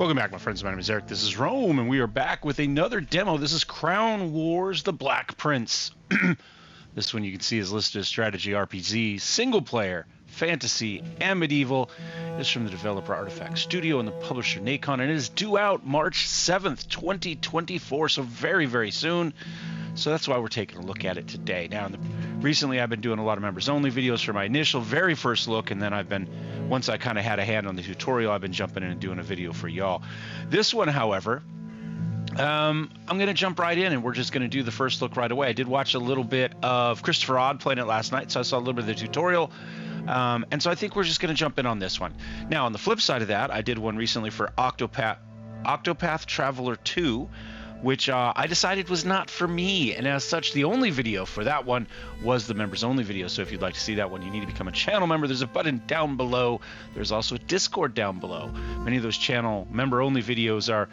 Welcome back, my friends. My name is Eric. This is Rome, and we are back with another demo. This is Crown Wars: The Black Prince. This one you can see is listed as strategy RPG, single player, fantasy, and medieval. It's from the developer Artifact Studio and the publisher Nacon, and it is due out March 7th, 2024, so very, very soon. So that's why we're taking a look at it today. Now, recently I've been doing a lot of members-only videos for my initial, very first look, and then once I kind of had a hand on the tutorial, I've been jumping in and doing a video for y'all. This one, however, I'm going to jump right in, and we're just going to do the first look right away. I did watch a little bit of Christopher Odd playing it last night, so I saw a little bit of the tutorial. And so I think we're just going to jump in on this one. Now, on the flip side of that, I did one recently for Octopath Traveler 2, which I decided was not for me, and as such, the only video for that one was the members only video. So if you'd like to see that one, you need to become a channel member. There's a button down below. There's also a Discord down below. Many of those channel member only videos are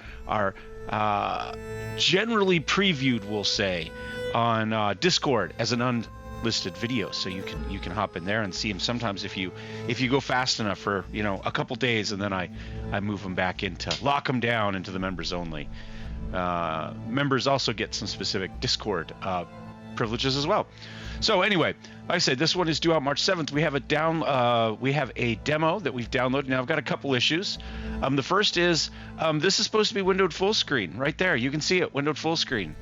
generally previewed, we'll say, on Discord as an unlisted video, so you can hop in there and see them. Sometimes if you go fast enough for a couple days, and then I move them back lock them down into the members only. Members also get some specific Discord privileges as well. So anyway, like I said, this one is due out March 7th. We have a demo that we've downloaded. Now I've got a couple issues. The first is this is supposed to be windowed full screen right there. You can see it, windowed full screen.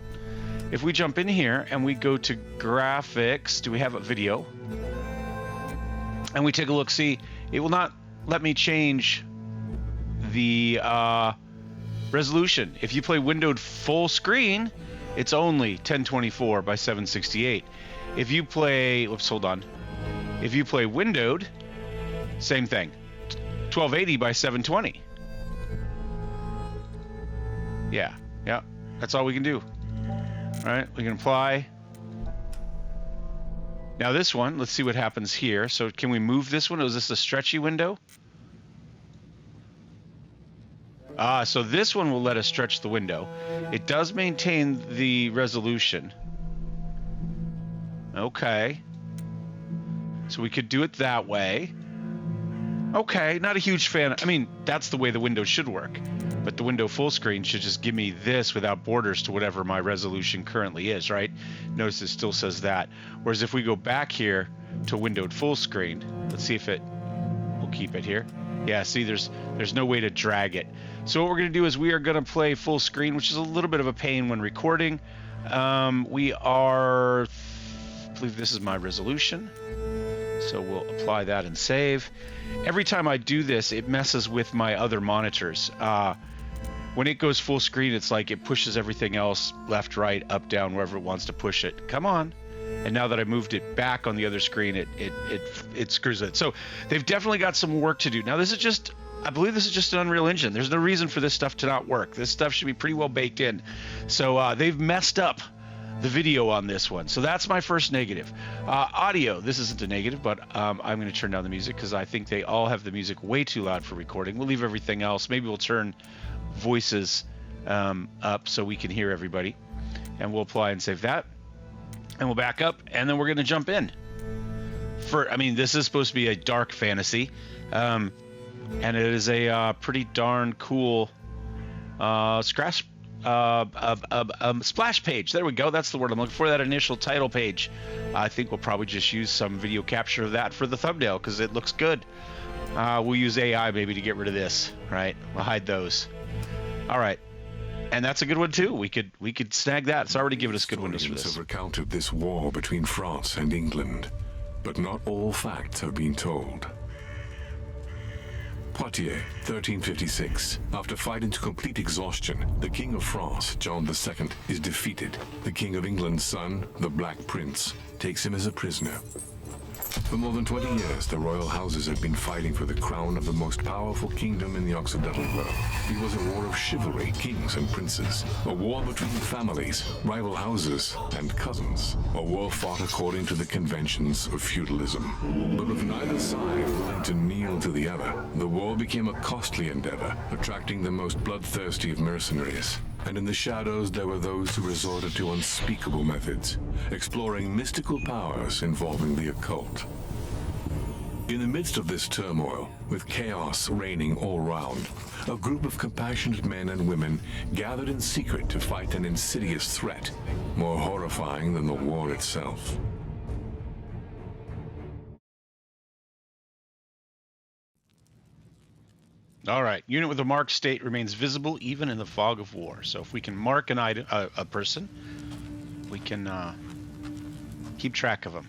If we jump in here and we go to graphics, do we have a video? And we take a look, see, it will not let me change the resolution. If you play windowed full screen, it's only 1024 by 768. If you play, oops, hold on. If you play windowed, same thing, 1280 by 720. Yeah, that's all we can do. All right, we can apply. Now this one, let's see what happens here. So can we move this one? Is this a stretchy window? So this one will let us stretch the window. It does maintain the resolution. Okay. So we could do it that way. Okay, not a huge fan. I mean, that's the way the window should work. But the window full screen should just give me this without borders to whatever my resolution currently is, right? Notice it still says that. Whereas if we go back here to windowed full screen, let's see if we'll keep it here. Yeah, see, there's no way to drag it. So what we're going to do is we are going to play full screen, which is a little bit of a pain when recording. I believe this is my resolution. So we'll apply that and save. Every time I do this, it messes with my other monitors. When it goes full screen, it's like it pushes everything else left, right, up, down, wherever it wants to push it. Come on. And now that I moved it back on the other screen, it screws it. So they've definitely got some work to do. Now I believe this is just an Unreal Engine. There's no reason for this stuff to not work. This stuff should be pretty well baked in. So they've messed up the video on this one. So that's my first negative. Audio, this isn't a negative, but I'm going to turn down the music because I think they all have the music way too loud for recording. We'll leave everything else. Maybe we'll turn voices up so we can hear everybody. And we'll apply and save that. And we'll back up, and then we're going to jump in. This is supposed to be a dark fantasy. And it is a pretty darn cool splash page. There we go. That's the word I'm looking for. That initial title page. I think we'll probably just use some video capture of that for the thumbnail because it looks good. We'll use AI maybe to get rid of this. Right? We'll hide those. All right. And that's a good one too. We could snag that. It's already given us good windows for this. Historians have recounted this war between France and England, but not all facts have been told. Poitiers, 1356. After fighting to complete exhaustion, the King of France, John II, is defeated. The King of England's son, the Black Prince, takes him as a prisoner. For more than 20 years, the royal houses have been fighting for the crown of the most powerful kingdom in the Occidental world. It was a war of chivalry, kings and princes. A war between families, rival houses, and cousins. A war fought according to the conventions of feudalism. But with neither side willing to kneel to the other, the war became a costly endeavor, attracting the most bloodthirsty of mercenaries. And in the shadows there were those who resorted to unspeakable methods, exploring mystical powers involving the occult. In the midst of this turmoil, with chaos reigning all round, a group of compassionate men and women gathered in secret to fight an insidious threat, more horrifying than the war itself. All right, unit with a marked state remains visible even in the fog of war. So if we can mark an item, a person, we can keep track of them.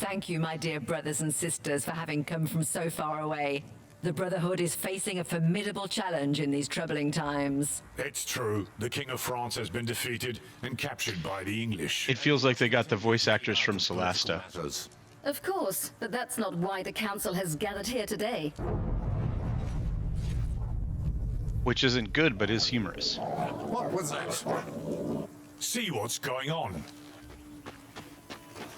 Thank you, my dear brothers and sisters, for having come from so far away. The Brotherhood is facing a formidable challenge in these troubling times. It's true. The King of France has been defeated and captured by the English. It feels like they got the voice actors from Celesta. Of course, but that's not why the Council has gathered here today. Which isn't good, but is humorous. What was that? See what's going on.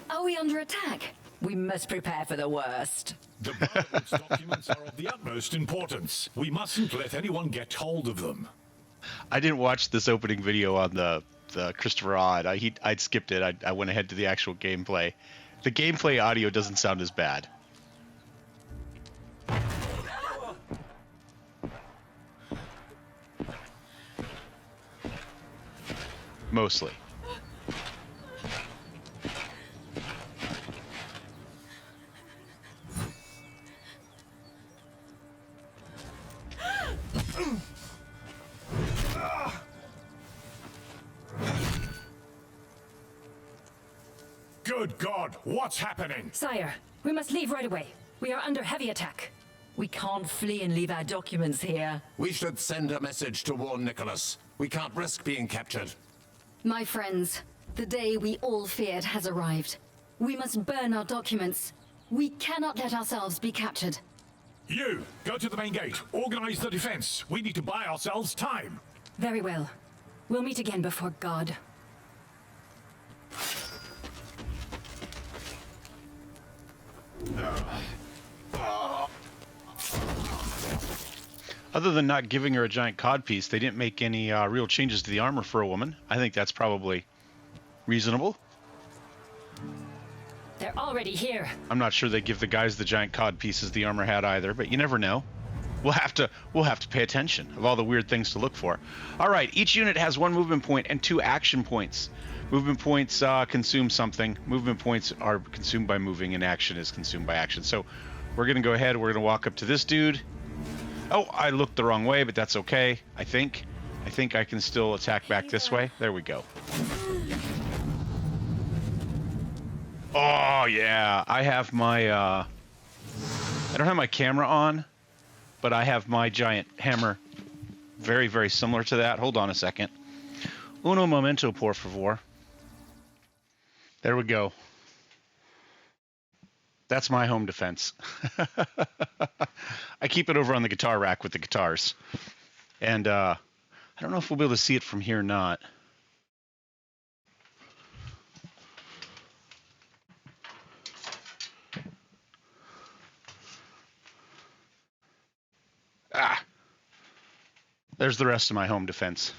Are we under attack? We must prepare for the worst. The Brotherhood's documents are of the utmost importance. We mustn't let anyone get hold of them. I didn't watch this opening video on the Christopher Odd. I'd skipped it. I went ahead to the actual gameplay. The gameplay audio doesn't sound as bad. Mostly. Good God, what's happening? Sire, we must leave right away. We are under heavy attack. We can't flee and leave our documents here. We should send a message to warn Nicholas. We can't risk being captured. My friends, the day we all feared has arrived. We must burn our documents. We cannot let ourselves be captured. You, go to the main gate. Organize the defense. We need to buy ourselves time. Very well. We'll meet again before God. Other than not giving her a giant codpiece, they didn't make any real changes to the armor for a woman. I think that's probably reasonable. They're already here. I'm not sure they give the guys the giant codpieces the armor had either, but you never know. We'll have to pay attention of all the weird things to look for. All right, each unit has 1 movement point and 2 action points. Movement points consume something. Movement points are consumed by moving, and action is consumed by action. So we're going to go ahead. We're going to walk up to this dude. Oh, I looked the wrong way, but that's okay. I think I can still attack back this way. There we go. Oh, yeah. I have my... I don't have my camera on, but I have my giant hammer very, very similar to that. Hold on a second. Uno momento, por favor. There we go. That's my home defense. I keep it over on the guitar rack with the guitars. And I don't know if we'll be able to see it from here or not. Ah! There's the rest of my home defense.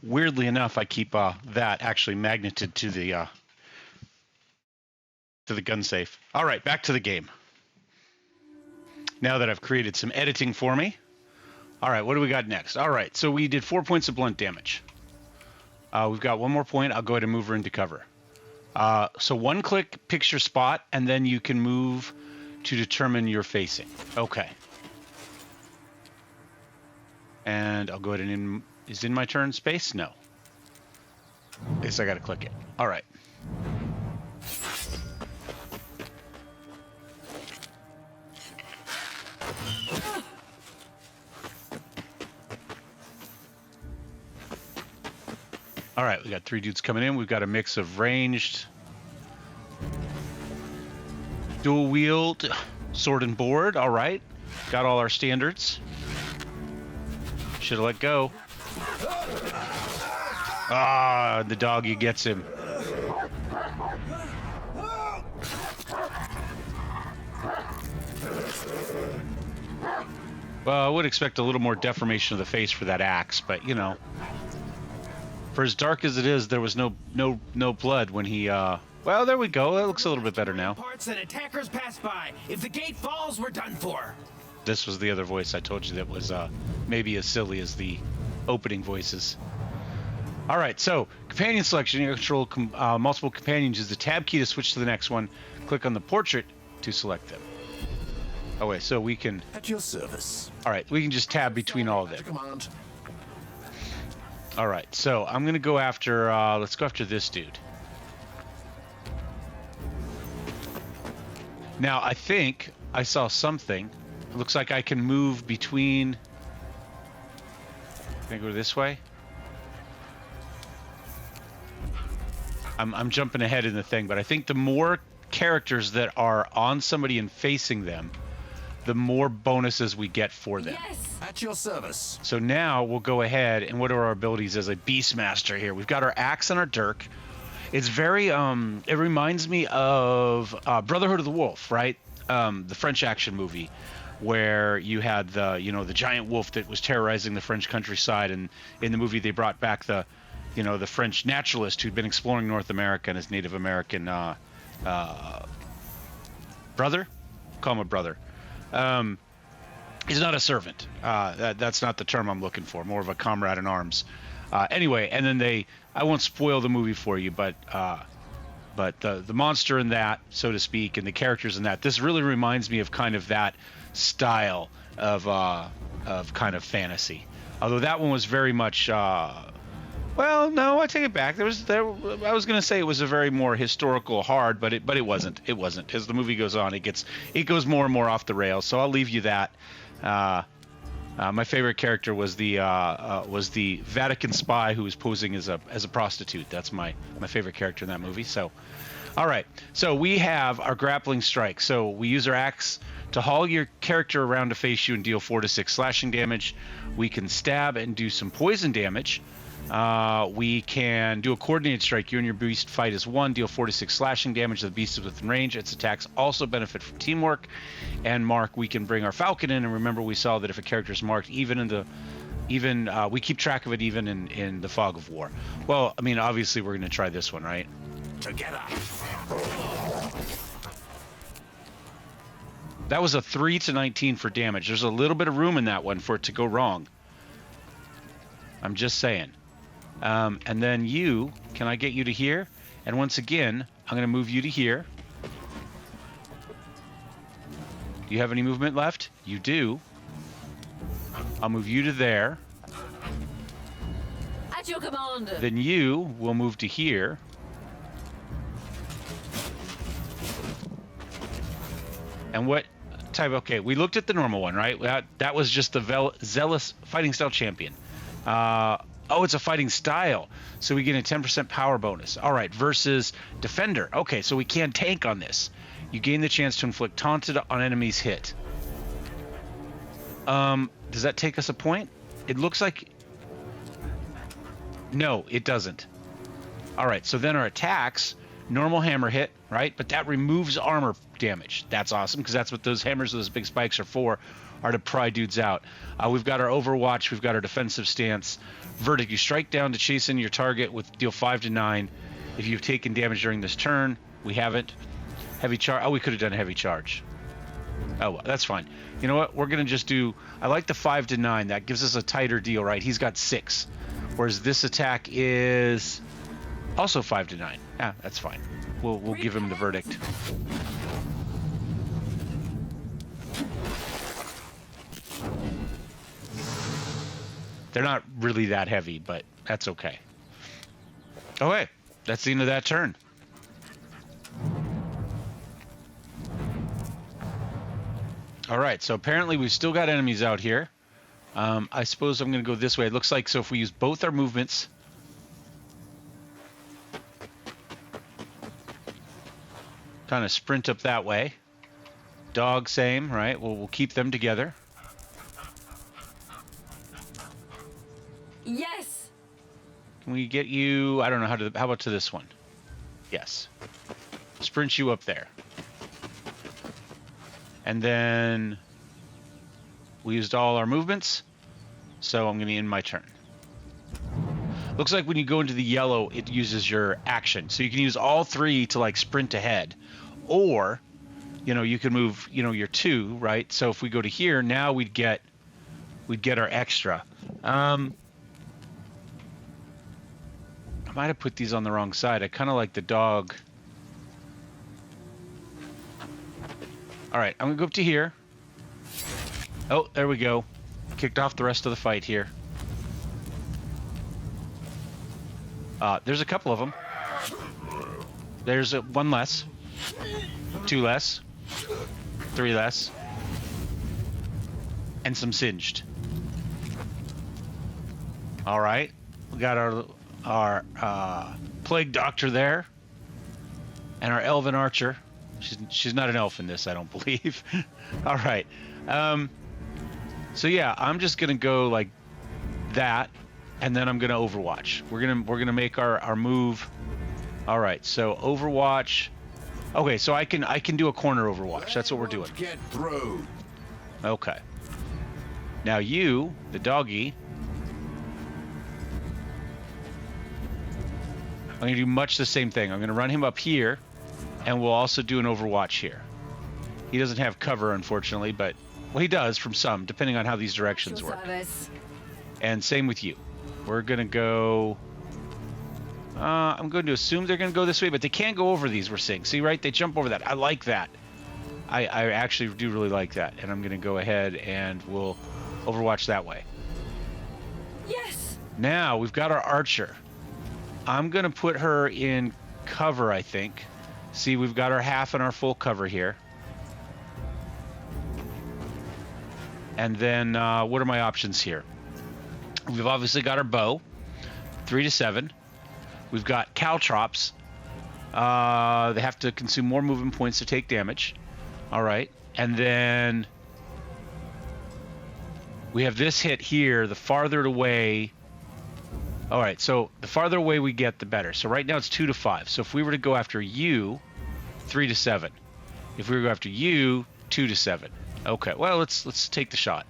Weirdly enough, I keep that actually magneted to the gun safe. All right, back to the game. Now that I've created some editing for me. All right, what do we got next? All right, so we did 4 points of blunt damage. We've got 1 more point. I'll go ahead and move her into cover. So 1 click picks your spot, and then you can move to determine your facing. Okay. And I'll go ahead and is in my turn space? No. I guess I gotta click it. All right. All right, we got 3 dudes coming in. We've got a mix of ranged, dual wield, sword and board. All right, got all our standards. Should have let go. Ah, the doggy gets him. Well, I would expect a little more deformation of the face for that axe, but you know. For as dark as it is, there was no blood when he, well, there we go. It looks a little bit better now. Parts and attackers pass by. If the gate falls, we're done for. This was the other voice I told you that was maybe as silly as the opening voices. All right, so companion selection. You control multiple companions. Use the tab key to switch to the next one. Click on the portrait to select them. Oh wait, so we can. At your service. All right, we can just tab between all of them. Command. All right, so I'm gonna go after. Let's go after this dude. Now I think I saw something. It looks like I can move between. Can I go this way? I'm jumping ahead in the thing, but I think the more characters that are on somebody and facing them, the more bonuses we get for them. Yes! At your service. So now we'll go ahead, and what are our abilities as a Beastmaster here? We've got our axe and our dirk. It's very, it reminds me of Brotherhood of the Wolf, right? The French action movie, where you had the, the giant wolf that was terrorizing the French countryside, and in the movie they brought back the French naturalist who'd been exploring North America and his Native American brother? Call him a brother. He's not a servant. That's not the term I'm looking for. More of a comrade in arms. Anyway, and then I won't spoil the movie for you, but the monster in that, so to speak, and the characters in that, this really reminds me of kind of that style of kind of fantasy. Although that one was very much. Well, no, I take it back. I was going to say it was a very more historical hard, but it wasn't. It wasn't. As the movie goes on, it goes more and more off the rails. So I'll leave you that. My favorite character was the Vatican spy who was posing as a prostitute. That's my favorite character in that movie. So, all right. So we have our grappling strike. So we use our axe to haul your character around to face you and deal 4 to 6 slashing damage. We can stab and do some poison damage. We can do a coordinated strike. You and your beast fight as one, deal 4 to 6 slashing damage to the beast is within range. Its attacks also benefit from teamwork. And Mark, we can bring our falcon in, and remember we saw that if a character is marked, we keep track of it even in the fog of war. Well, I mean, obviously we're going to try this one, right? Together. That was a 3 to 19 for damage. There's a little bit of room in that one for it to go wrong. I'm just saying. And then can I get you to here? And once again, I'm going to move you to here. Do you have any movement left? You do. I'll move you to there. At your command. Then you will move to here. And what type? Okay, we looked at the normal one, right? That was just the zealous fighting style champion. Oh, it's a fighting style, so we get a 10% power bonus. All right, versus defender. Okay, so we can tank on this. You gain the chance to inflict taunted on enemies hit. Does that take us a point? It looks like. No, it doesn't. All right, so then our attacks, normal hammer hit, right? But that removes armor damage. That's awesome, because that's what those hammers, those big spikes are for, are to pry dudes out. We've got our overwatch, we've got our defensive stance. Verdict, you strike down to chase in your target with deal 5 to 9. If you've taken damage during this turn, we haven't. Heavy charge. Oh, we could have done a heavy charge. Oh, well, that's fine. You know what? We're going to just do. I like the 5 to 9. That gives us a tighter deal, right? He's got 6. Whereas this attack is also 5 to 9. Yeah, that's fine. We'll give him the verdict. They're not really that heavy, but that's okay. Okay, that's the end of that turn. All right, so apparently we've still got enemies out here. I suppose I'm going to go this way. It looks like, so if we use both our movements, kind of sprint up that way. Dog, same, right? We'll keep them together. Yes. Can we get you? I don't know how about to this one? Yes. Sprint you up there. And then we used all our movements, so I'm going to end my turn. Looks like when you go into the yellow, it uses your action. So you can use all 3 to like sprint ahead, or, you know, you can move, you know, your 2, right? So if we go to here, now we'd get our extra. I might have put these on the wrong side. I kind of like the dog. All right, I'm gonna go up to here. Oh, there we go. Kicked off the rest of the fight here. There's a couple of them. There's 1 less, 2 less, 3 less, and some singed. All right, we got our plague doctor there, and our elven archer. She's not an elf in this, I don't believe. All right. So yeah, I'm just gonna go like that, and then I'm gonna Overwatch. We're gonna make our move. All right. So Overwatch. Okay. So I can do a corner Overwatch. That's what we're doing. Get through. Okay. Now you, the doggy. I'm gonna do much the same thing. I'm gonna run him up here, and we'll also do an Overwatch here. He doesn't have cover, unfortunately, but well, he does from some, depending on how these directions work. And same with you. We're gonna go. I'm going to assume they're gonna go this way, but they can't go over these. We're seeing. See, right? They jump over that. I like that. I actually do really like that, and I'm gonna go ahead and we'll Overwatch that way. Yes. Now we've got our archer. I'm gonna put her in cover, I think. See, we've got our half and our full cover here. And then what are my options here? We've obviously got our bow, 3 to 7. We've got caltrops. They have to consume more movement points to take damage. All right. And then we have this hit here. The farther it away. All right. So the farther away we get, the better. So right now it's 2 to 5. So if we were to go after you, 3 to 7. If we were to go after you, 2 to 7. Okay. Well, let's take the shot.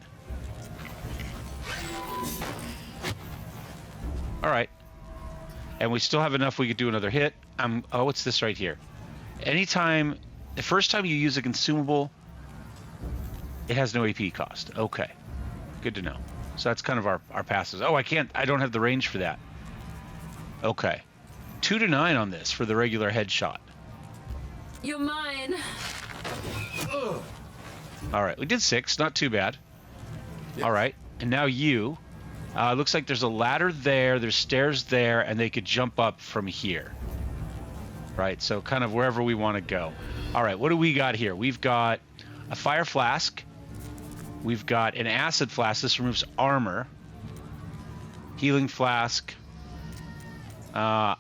All right. And we still have enough we could do another hit. Oh, what's this right here? Anytime, the first time you use a consumable, it has no AP cost. Okay. Good to know. So that's kind of our passes. Oh, I don't have the range for that. Okay. 2 to 9 on this for the regular headshot. You're mine. Ugh. All right. We did 6. Not too bad. Yep. All right. And now you. Looks like there's a ladder there, there's stairs there, and they could jump up from here. Right, so kind of wherever we want to go. All right, what do we got here? We've got a fire flask. We've got an acid flask. This removes armor. Healing flask. Our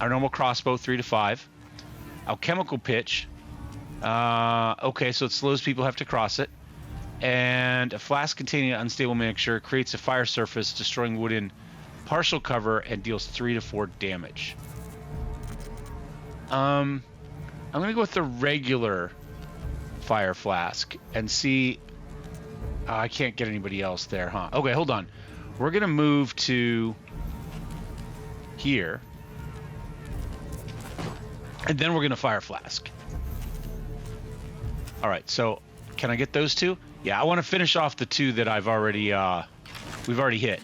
normal crossbow, 3 to 5. Alchemical pitch. Okay, so it slows people have to cross it. And a flask containing an unstable mixture creates a fire surface, destroying wood in partial cover and deals 3 to 4 damage. I'm gonna go with the regular fire flask and see. I can't get anybody else there, huh? Okay, hold on. We're gonna move to here, and then we're gonna fire flask. All right, so can I get those 2? Yeah, I want to finish off the 2 that I've already, we've already hit.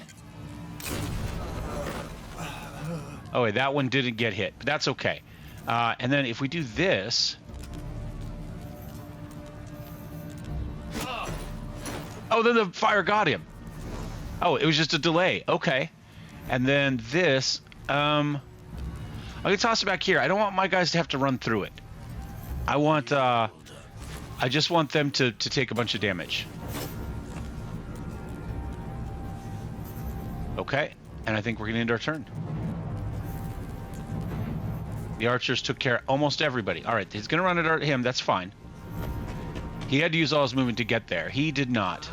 Oh, wait, that one didn't get hit, but that's okay. And then if we do this. Oh, then the fire got him. Oh, it was just a delay. Okay. And then this, I'm going to toss it back here. I don't want my guys to have to run through it. I just want them to take a bunch of damage. Okay, and I think we're gonna end our turn. The archers took care of almost everybody. All right, he's gonna run at him, that's fine. He had to use all his movement to get there. He did not.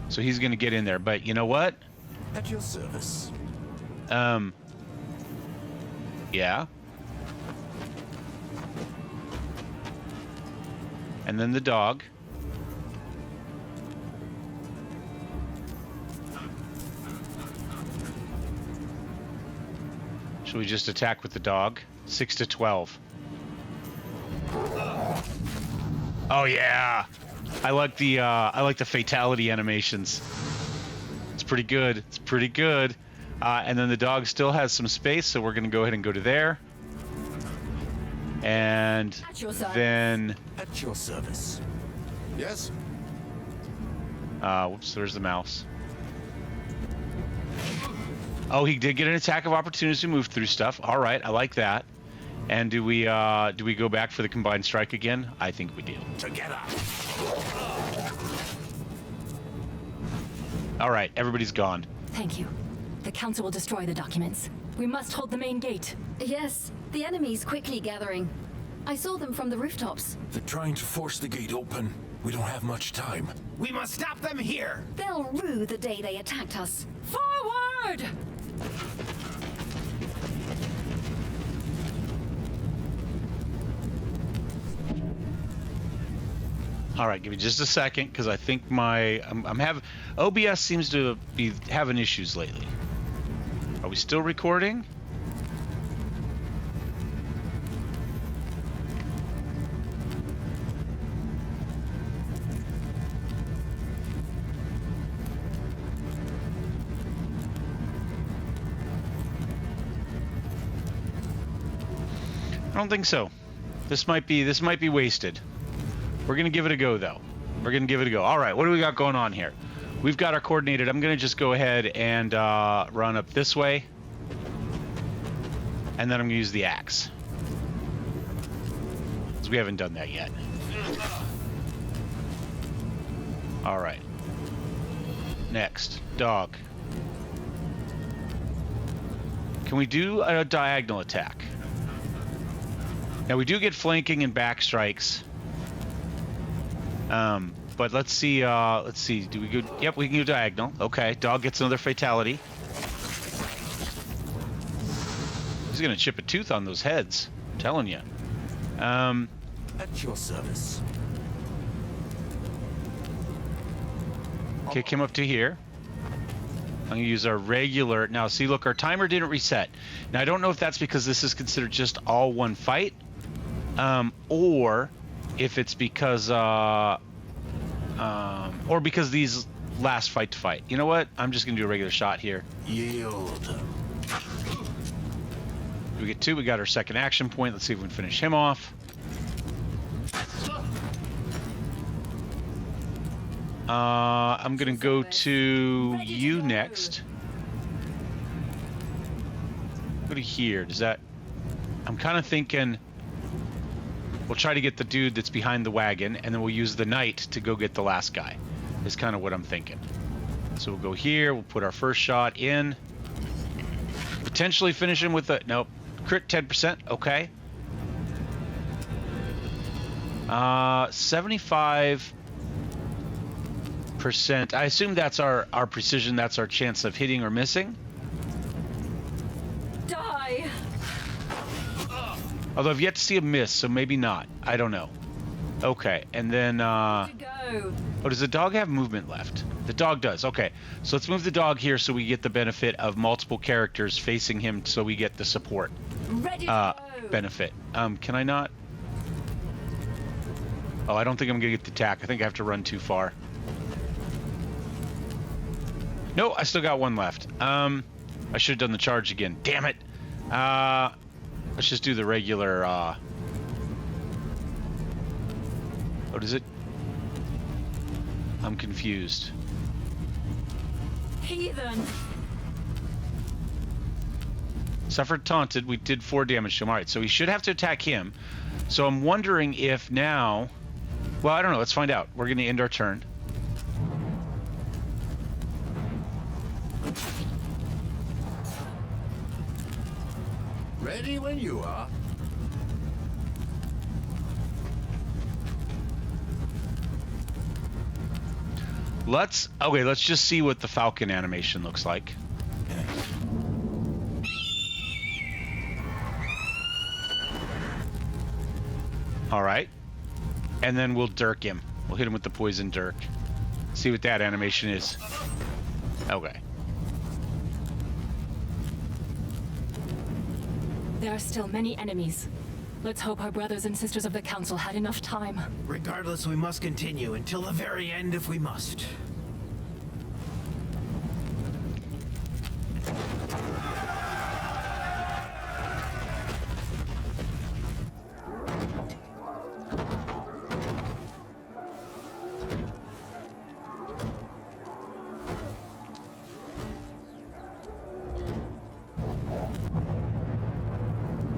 So he's gonna get in there, but you know what? At your service. Yeah. And then the dog. Should we just attack with the dog? 6 to 12. Oh yeah, I like the fatality animations. It's pretty good. It's pretty good. And then the dog still has some space, so we're gonna go ahead and go to there. And then At your service. Yes? whoops, there's the mouse. Oh, he did get an attack of opportunity to move through stuff. All right, I like that. And do we go back for the combined strike again? I think we do. Together. All right, everybody's gone. Thank you. The Council will destroy the documents. We must hold the main gate. Yes, the enemy's quickly gathering. I saw them from the rooftops. They're trying to force the gate open. We don't have much time. We must stop them here. They'll rue the day they attacked us. Forward! All right, give me just a second, because I think I'm having OBS seems to be having issues lately. Are we still recording? I don't think so. This might be wasted. We're gonna give it a go though. We're gonna give it a go. All right, what do we got going on here? We've got our coordinated. I'm gonna just go ahead and run up this way, and then I'm gonna use the axe, because we haven't done that yet. All right. Next, dog. Can we do a diagonal attack? Now we do get flanking and back strikes. But let's see, do we go, yep, we can go diagonal. Okay, dog gets another fatality. He's gonna chip a tooth on those heads, I'm telling you. At your service. Kick him up to here. I'm gonna use our regular, now see, look, our timer didn't reset. Now I don't know if that's because this is considered just all one fight, or if it's because, or because these last fight to fight. You know what? I'm just gonna do a regular shot here. Yield. We get 2. We got our second action point. Let's see if we can finish him off. I'm gonna go to you next. Go to here. Does that? I'm kind of thinking we'll try to get the dude that's behind the wagon, and then we'll use the knight to go get the last guy. Is kind of what I'm thinking. So we'll go here. We'll put our first shot in. Potentially finish him with a nope. Crit 10%. Okay. 75%. I assume that's our precision. That's our chance of hitting or missing. Die! Although I've yet to see a miss, so maybe not. I don't know. Okay, and then To go. oh, does the dog have movement left? The dog does. Okay, so let's move the dog here so we get the benefit of multiple characters facing him, so we get the support Ready to go. benefit. Can I not? Oh, I don't think I'm gonna get the attack. I think I have to run too far. No, I still got one left. I should have done the charge again. Damn it. Let's just do the regular, what is it? I'm confused. Heathen! Suffered taunted. We did 4 damage to him. All right, so we should have to attack him. So I'm wondering if now... Well, I don't know. Let's find out. We're going to end our turn. Ready when you are. Let's just see what the Falcon animation looks like. All right. And then we'll dirk him. We'll hit him with the poison dirk. See what that animation is. Okay. There are still many enemies. Let's hope our brothers and sisters of the Council had enough time. Regardless, we must continue until the very end if we must.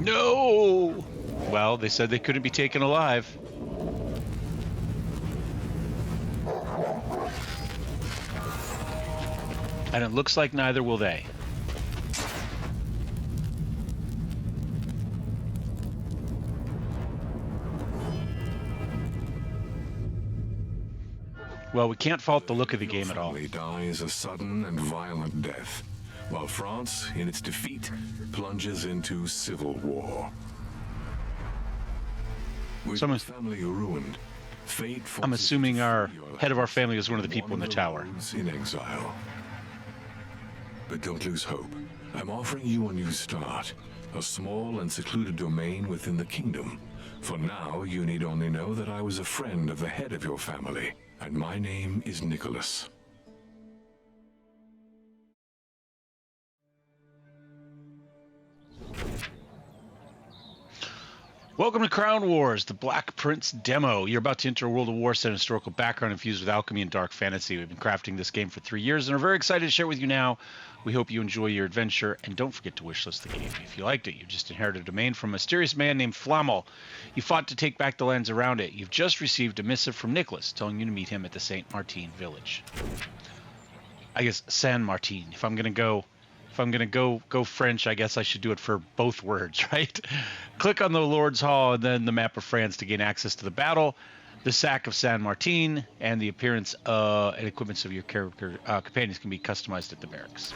No! Well, they said they couldn't be taken alive. And it looks like neither will they. Well, we can't fault the look of the game at all. Family dies a sudden and violent death, while France, in its defeat, plunges into civil war. With the family ruined, fate I'm forces assuming you to our flee your head of our lands family was one of the and people in the wander tower. roads in exile. But don't lose hope. I'm offering you a new start, a small and secluded domain within the kingdom. For now, you need only know that I was a friend of the head of your family, and my name is Nicholas. Welcome to Crown Wars, the Black Prince demo. You're about to enter a world of war set in historical background infused with alchemy and dark fantasy. We've been crafting this game for 3 years and are very excited to share it with you now. We hope you enjoy your adventure, and don't forget to wishlist the game. If you liked it, you just inherited a domain from a mysterious man named Flammel. You fought to take back the lands around it. You've just received a missive from Nicholas telling you to meet him at the Saint Martin village. I guess San Martin. If I'm gonna go French, I guess I should do it for both words, right? Click on the Lord's Hall and then the map of France to gain access to the battle, the sack of San Martin, and the appearance and equipments of your character companions can be customized at the barracks.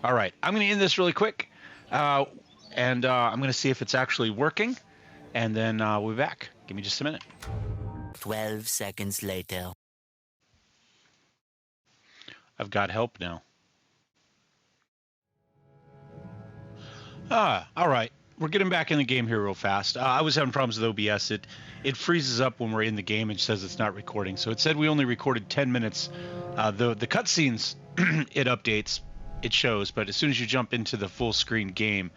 All right, I'm going to end this really quick, and I'm going to see if it's actually working, and then we'll be back. Give me just a minute. 12 seconds later. I've got help now. All right. We're getting back in the game here real fast. I was having problems with OBS. It freezes up when we're in the game and says it's not recording. So it said we only recorded 10 minutes. The cutscenes, it updates, it shows, but as soon as you jump into the full screen game,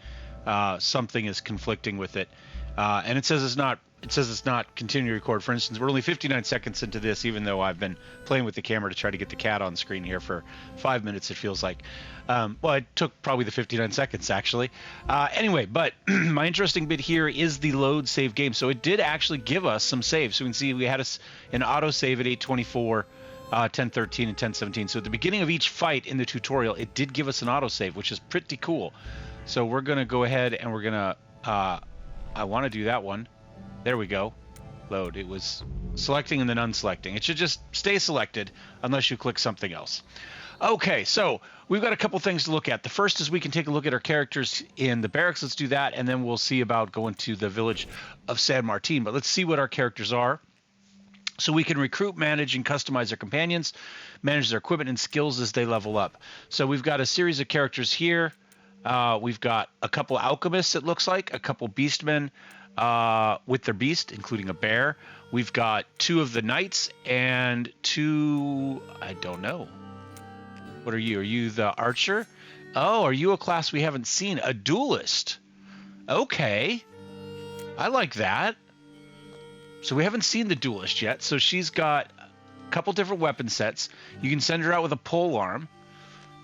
something is conflicting with it. And it says it's not continuing to record. For instance, we're only 59 seconds into this, even though I've been playing with the camera to try to get the cat on screen here for 5 minutes, it feels like. Well, it took probably the 59 seconds, actually. Anyway, but my interesting bit here is the load save game. So it did actually give us some saves. So we can see we had an auto save at 8:24, 10:13, and 10:17. So at the beginning of each fight in the tutorial, it did give us an auto save, which is pretty cool. So we're going to go ahead and we're going to... I want to do that one. There we go. Load. It was selecting and then unselecting. It should just stay selected unless you click something else. Okay, so we've got a couple things to look at. The first is we can take a look at our characters in the barracks. Let's do that, and then we'll see about going to the village of San Martin. But let's see what our characters are. So we can recruit, manage, and customize our companions, manage their equipment and skills as they level up. So we've got a series of characters here. We've got a couple alchemists, it looks like, a couple beastmen with their beast, including a bear. We've got 2 of the knights and 2, I don't know. What are you? Are you the archer? Oh, are you a class we haven't seen? A duelist. Okay. I like that. So we haven't seen the duelist yet. So she's got a couple different weapon sets. You can send her out with a pole arm.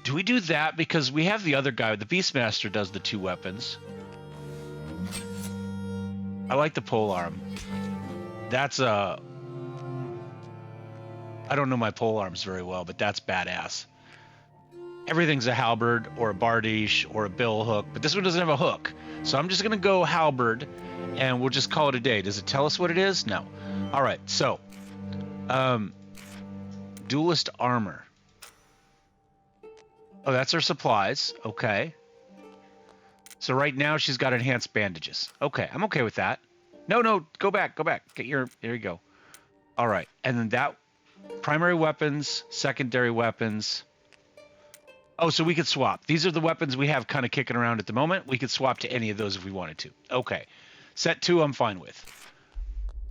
Do we do that? Because we have the other guy. The Beastmaster does the 2 weapons. I like the pole arm. That's a... I don't know my pole arms very well, but that's badass. Everything's a halberd or a bardiche or a bill hook, but this one doesn't have a hook. So I'm just going to go halberd, and we'll just call it a day. Does it tell us what it is? No. All right, so duelist armor. Oh, that's her supplies. Okay. So right now she's got enhanced bandages. Okay, I'm okay with that. No, go back. Get your... There you go. All right, and then that... Primary weapons, secondary weapons... Oh, so we could swap. These are the weapons we have kind of kicking around at the moment. We could swap to any of those if we wanted to. Okay. Set 2, I'm fine with.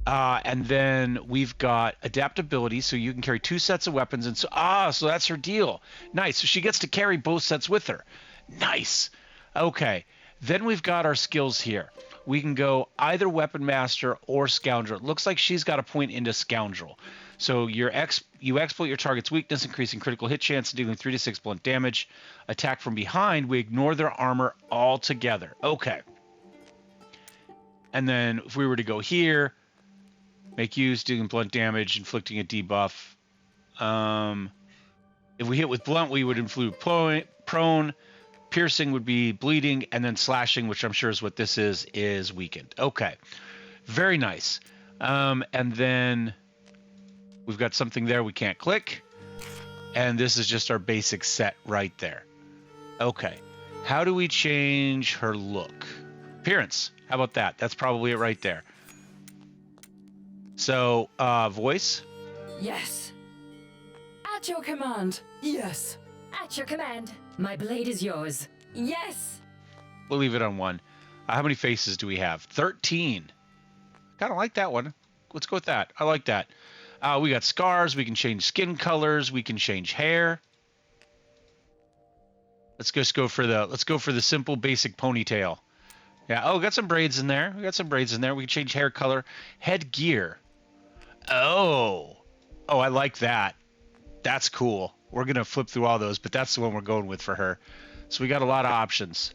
And then we've got adaptability, so you can carry 2 sets of weapons. And so, so that's her deal. Nice. So she gets to carry both sets with her. Nice. Okay. Then we've got our skills here. We can go either Weapon Master or Scoundrel. It looks like she's got a point into Scoundrel. So you exploit your target's weakness, increasing critical hit chance, dealing 3 to 6 blunt damage. Attack from behind, we ignore their armor altogether. Okay. And then if we were to go here, make use, dealing blunt damage, inflicting a debuff. If we hit with blunt, we would inflict prone. Piercing would be bleeding, and then slashing, which I'm sure is what this is weakened. Okay. Very nice. And then we've got something there we can't click. And this is just our basic set right there. Okay. How do we change her look? Appearance. How about that? That's probably it right there. So, voice. Yes. At your command. Yes. At your command. My blade is yours. Yes. We'll leave it on 1. How many faces do we have? 13. Kind of like that one. Let's go with that. I like that. We got scars. We can change skin colors. We can change hair. Let's just go for the simple basic ponytail. Yeah. Oh, we got some braids in there. We can change hair color. Headgear. Oh, I like that. That's cool. We're going to flip through all those, but that's the one we're going with for her. So we got a lot of options.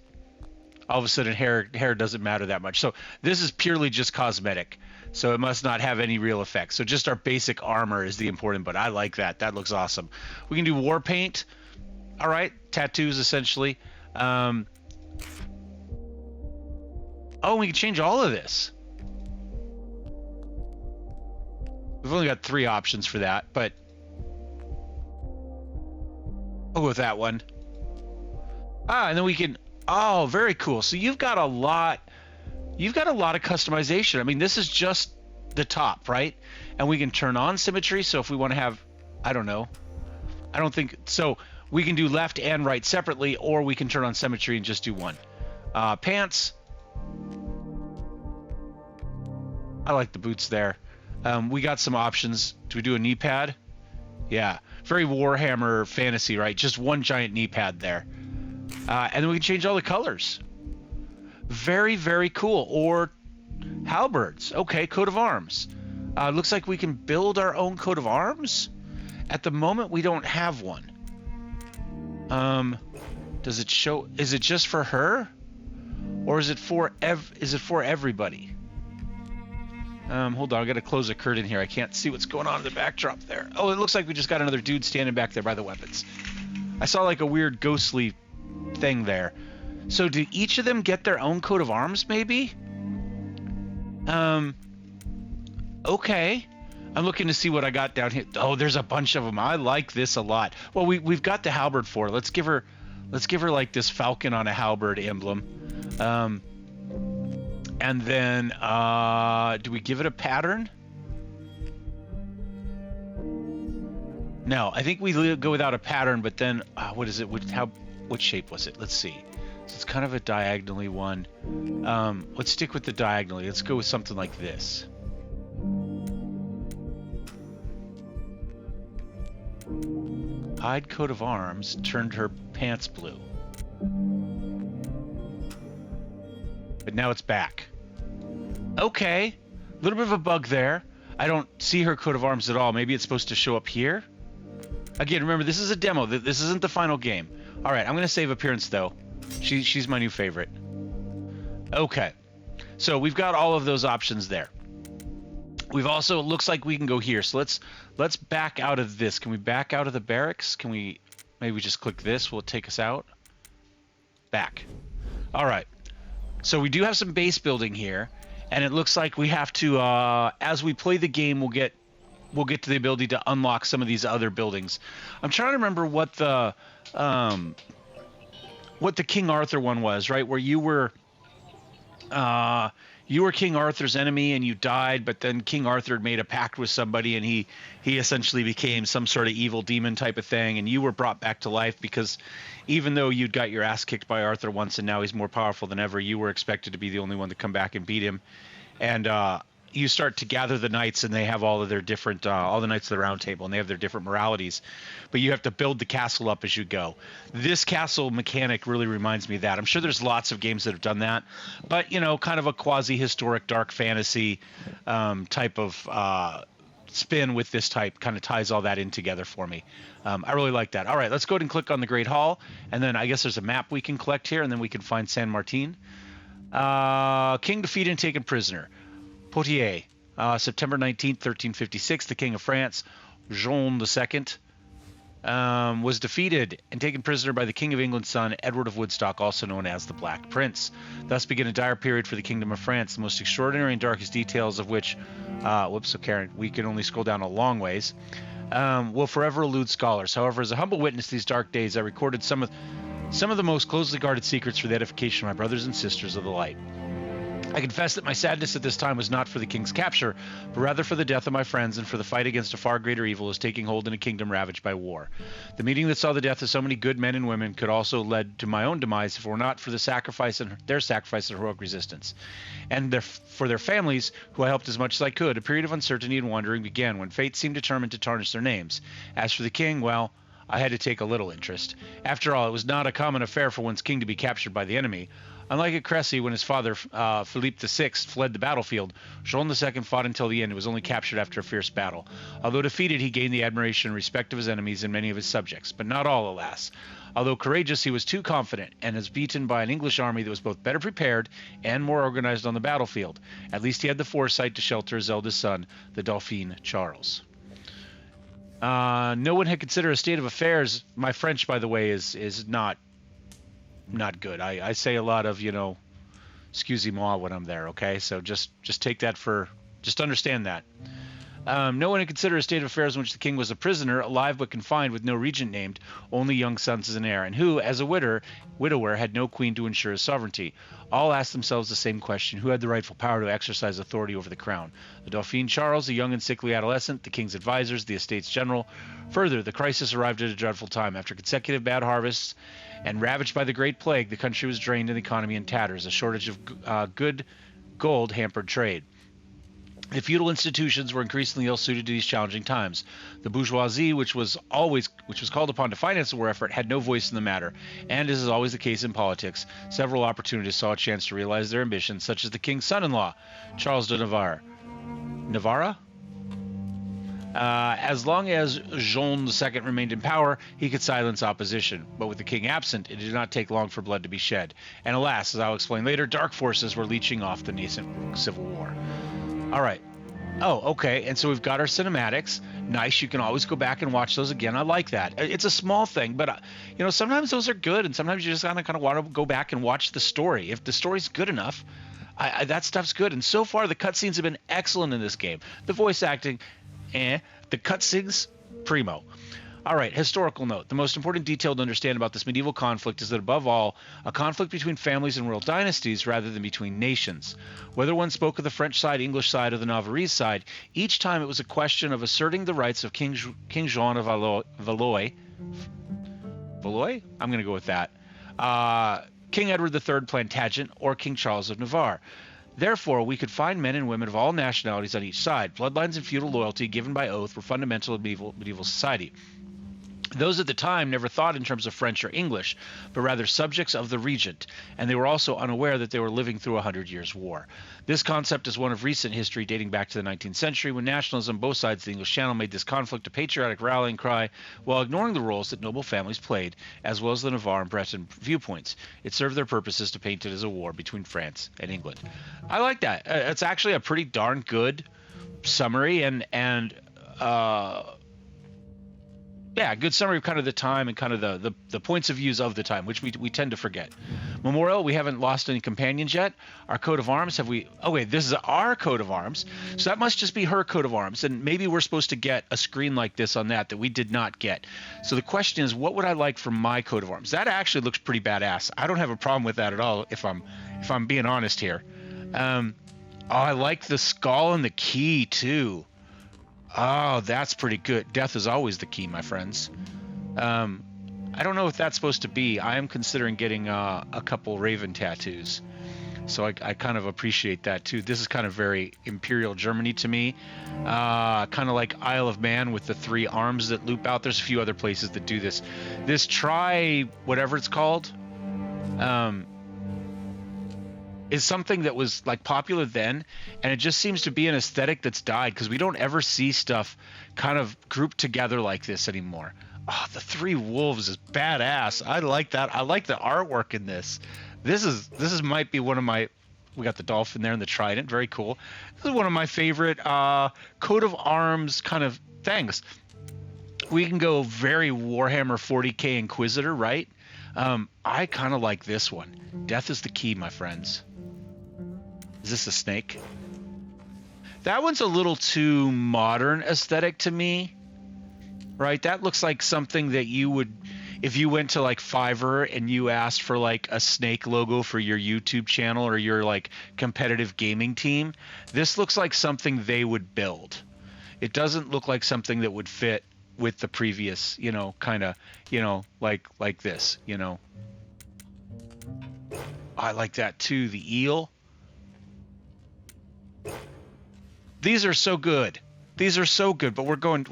All of a sudden, hair doesn't matter that much. So this is purely just cosmetic. So it must not have any real effect. So just our basic armor is the important, but I like that. That looks awesome. We can do war paint. All right. Tattoos, essentially. Oh, we can change all of this. We've only got 3 options for that, but I'll go with that one. And then we can, very cool. So you've got a lot of customization. I mean, this is just the top, right? And we can turn on symmetry. So if we want to have, I don't know. I don't think, so we can do left and right separately, or we can turn on symmetry and just do one. Pants. I like the boots there. We got some options. Do we do a knee pad? Yeah. Very Warhammer fantasy, right? Just one giant knee pad there. And then we can change all the colors. Very, very cool. Or halberds. Okay, coat of arms. Looks like we can build our own coat of arms. At the moment, we don't have one. Does it show? Is it just for her? Or is it for everybody? Hold on, I gotta close a curtain here. I can't see what's going on in the backdrop there. Oh, it looks like we just got another dude standing back there by the weapons. I saw like a weird ghostly thing there. So do each of them get their own coat of arms, maybe? Okay. I'm looking to see what I got down here. Oh, there's a bunch of them. I like this a lot. Well, we've got the halberd for her. Let's give her like this falcon on a halberd emblem. And then, do we give it a pattern? No, I think we go without a pattern, but then, what is it? What shape was it? Let's see. So it's kind of a diagonally one. Let's stick with the diagonally. Let's go with something like this. Hide coat of arms turned her pants blue. But now it's back. Okay. A little bit of a bug there. I don't see her coat of arms at all. Maybe it's supposed to show up here. Again, remember, this is a demo. This isn't the final game. All right, I'm going to save appearance, though. She's my new favorite. Okay. So we've got all of those options there. We've also, it looks like we can go here. So let's back out of this. Can we back out of the barracks? Can we, maybe we just click this? Will it take us out? Back. All right. So we do have some base building here, and it looks like we have to, as we play the game, we'll get to the ability to unlock some of these other buildings. I'm trying to remember what the King Arthur one was, right? Where you you were King Arthur's enemy and you died, but then King Arthur made a pact with somebody and he essentially became some sort of evil demon type of thing, and you were brought back to life because even though you'd got your ass kicked by Arthur once and now he's more powerful than ever, you were expected to be the only one to come back and beat him. And you start to gather the knights, and they have all of their different, all the knights of the Round Table, and they have their different moralities. But you have to build the castle up as you go. This castle mechanic really reminds me of that. I'm sure there's lots of games that have done that, but you know, kind of a quasi-historic dark fantasy type of spin with this type kind of ties all that in together for me. I really like that. All right, let's go ahead and click on the Great Hall, and then I guess there's a map we can collect here, and then we can find San Martin. King defeated and taken prisoner. Poitiers, September 19th, 1356, the King of France, Jean II, was defeated and taken prisoner by the King of England's son, Edward of Woodstock, also known as the Black Prince. Thus began a dire period for the Kingdom of France, the most extraordinary and darkest details of which, we can only scroll down a long ways, will forever elude scholars. However, as a humble witness to these dark days, I recorded some of the most closely guarded secrets for the edification of my brothers and sisters of the light. I confess that my sadness at this time was not for the king's capture, but rather for the death of my friends and for the fight against a far greater evil as taking hold in a kingdom ravaged by war. The meeting that saw the death of so many good men and women could also led to my own demise if it were not for the sacrifice and heroic resistance. And for their families, who I helped as much as I could, a period of uncertainty and wandering began when fate seemed determined to tarnish their names. As for the king, well, I had to take a little interest. After all, it was not a common affair for one's king to be captured by the enemy. Unlike at Crécy, when his father, Philippe VI, fled the battlefield, Jean II fought until the end and was only captured after a fierce battle. Although defeated, he gained the admiration and respect of his enemies and many of his subjects, but not all, alas. Although courageous, he was too confident and was beaten by an English army that was both better prepared and more organized on the battlefield. At least he had the foresight to shelter his eldest son, the Dauphin Charles. No one had considered a state of affairs. My French, by the way, is not good. I say a lot of, excusez-moi when I'm there, okay? So just take that just understand that. No one had considered a state of affairs in which the king was a prisoner, alive but confined with no regent named, only young sons as an heir, and who, as a widower, had no queen to ensure his sovereignty. All asked themselves the same question: who had the rightful power to exercise authority over the crown? The Dauphin Charles, a young and sickly adolescent, the king's advisors, the Estates General. Further, the crisis arrived at a dreadful time. After consecutive bad harvests and ravaged by the Great Plague, the country was drained and the economy in tatters. A shortage of good gold hampered trade. The feudal institutions were increasingly ill-suited to these challenging times. The bourgeoisie, which was called upon to finance the war effort, had no voice in the matter, and as is always the case in politics, several opportunists saw a chance to realize their ambitions, such as the king's son-in-law, Charles de Navarre. As long as Jean II remained in power, he could silence opposition. But with the king absent, it did not take long for blood to be shed. And alas, as I'll explain later, dark forces were leeching off the nascent civil war. All right. Oh, okay. And so we've got our cinematics. Nice. You can always go back and watch those again. I like that. It's a small thing, but sometimes those are good, and sometimes you just kind of want to go back and watch the story. If the story's good enough, that stuff's good. And so far, the cutscenes have been excellent in this game. The voice acting, the cutscenes, primo. All right, historical note. The most important detail to understand about this medieval conflict is that, above all, a conflict between families and royal dynasties rather than between nations. Whether one spoke of the French side, English side, or the Navarrese side, each time it was a question of asserting the rights of King Jean of Valois. Valois? I'm going to go with that. King Edward III Plantagenet, or King Charles of Navarre. Therefore, we could find men and women of all nationalities on each side. Bloodlines and feudal loyalty given by oath were fundamental in medieval society. Those at the time never thought in terms of French or English, but rather subjects of the regent, and they were also unaware that they were living through a 100 Years' War. This concept is one of recent history dating back to the 19th century, when nationalism on both sides of the English Channel made this conflict a patriotic rallying cry while ignoring the roles that noble families played, as well as the Navarre and Breton viewpoints. It served their purposes to paint it as a war between France and England. I like that. It's actually a pretty darn good summary and good summary of kind of the time and kind of the points of views of the time, which we tend to forget. Memorial, we haven't lost any companions yet. Our coat of arms, this is our coat of arms. So that must just be her coat of arms. And maybe we're supposed to get a screen like this on that we did not get. So the question is, what would I like for my coat of arms? That actually looks pretty badass. I don't have a problem with that at all if I'm being honest here. Oh, I like the skull and the key too. Oh, that's pretty good. Death is always the key, my friends. I don't know if that's supposed to be. I am considering getting a couple Raven tattoos. So I kind of appreciate that too. This is kind of very Imperial Germany to me. Kind of like Isle of Man with the 3 arms that loop out. There's a few other places that do this. This whatever it's called, is something that was like popular then, and it just seems to be an aesthetic that's died because we don't ever see stuff kind of grouped together like this anymore. Oh, the 3 wolves is badass. I like that. I like the artwork in this. This might be one of my. We got the dolphin there and the trident. Very cool. This is one of my favorite coat of arms kind of things. We can go very Warhammer 40K Inquisitor, right? I kind of like this one. Death is the key, my friends. Is this a snake? That one's a little too modern aesthetic to me, right? That looks like something that you would, if you went to like Fiverr and you asked for like a snake logo for your YouTube channel or your like competitive gaming team, this looks like something they would build. It doesn't look like something that would fit with the previous, you know, kind of, you know, like this, you know. I like that too. The eel. These are so good. These are so good, but we're going.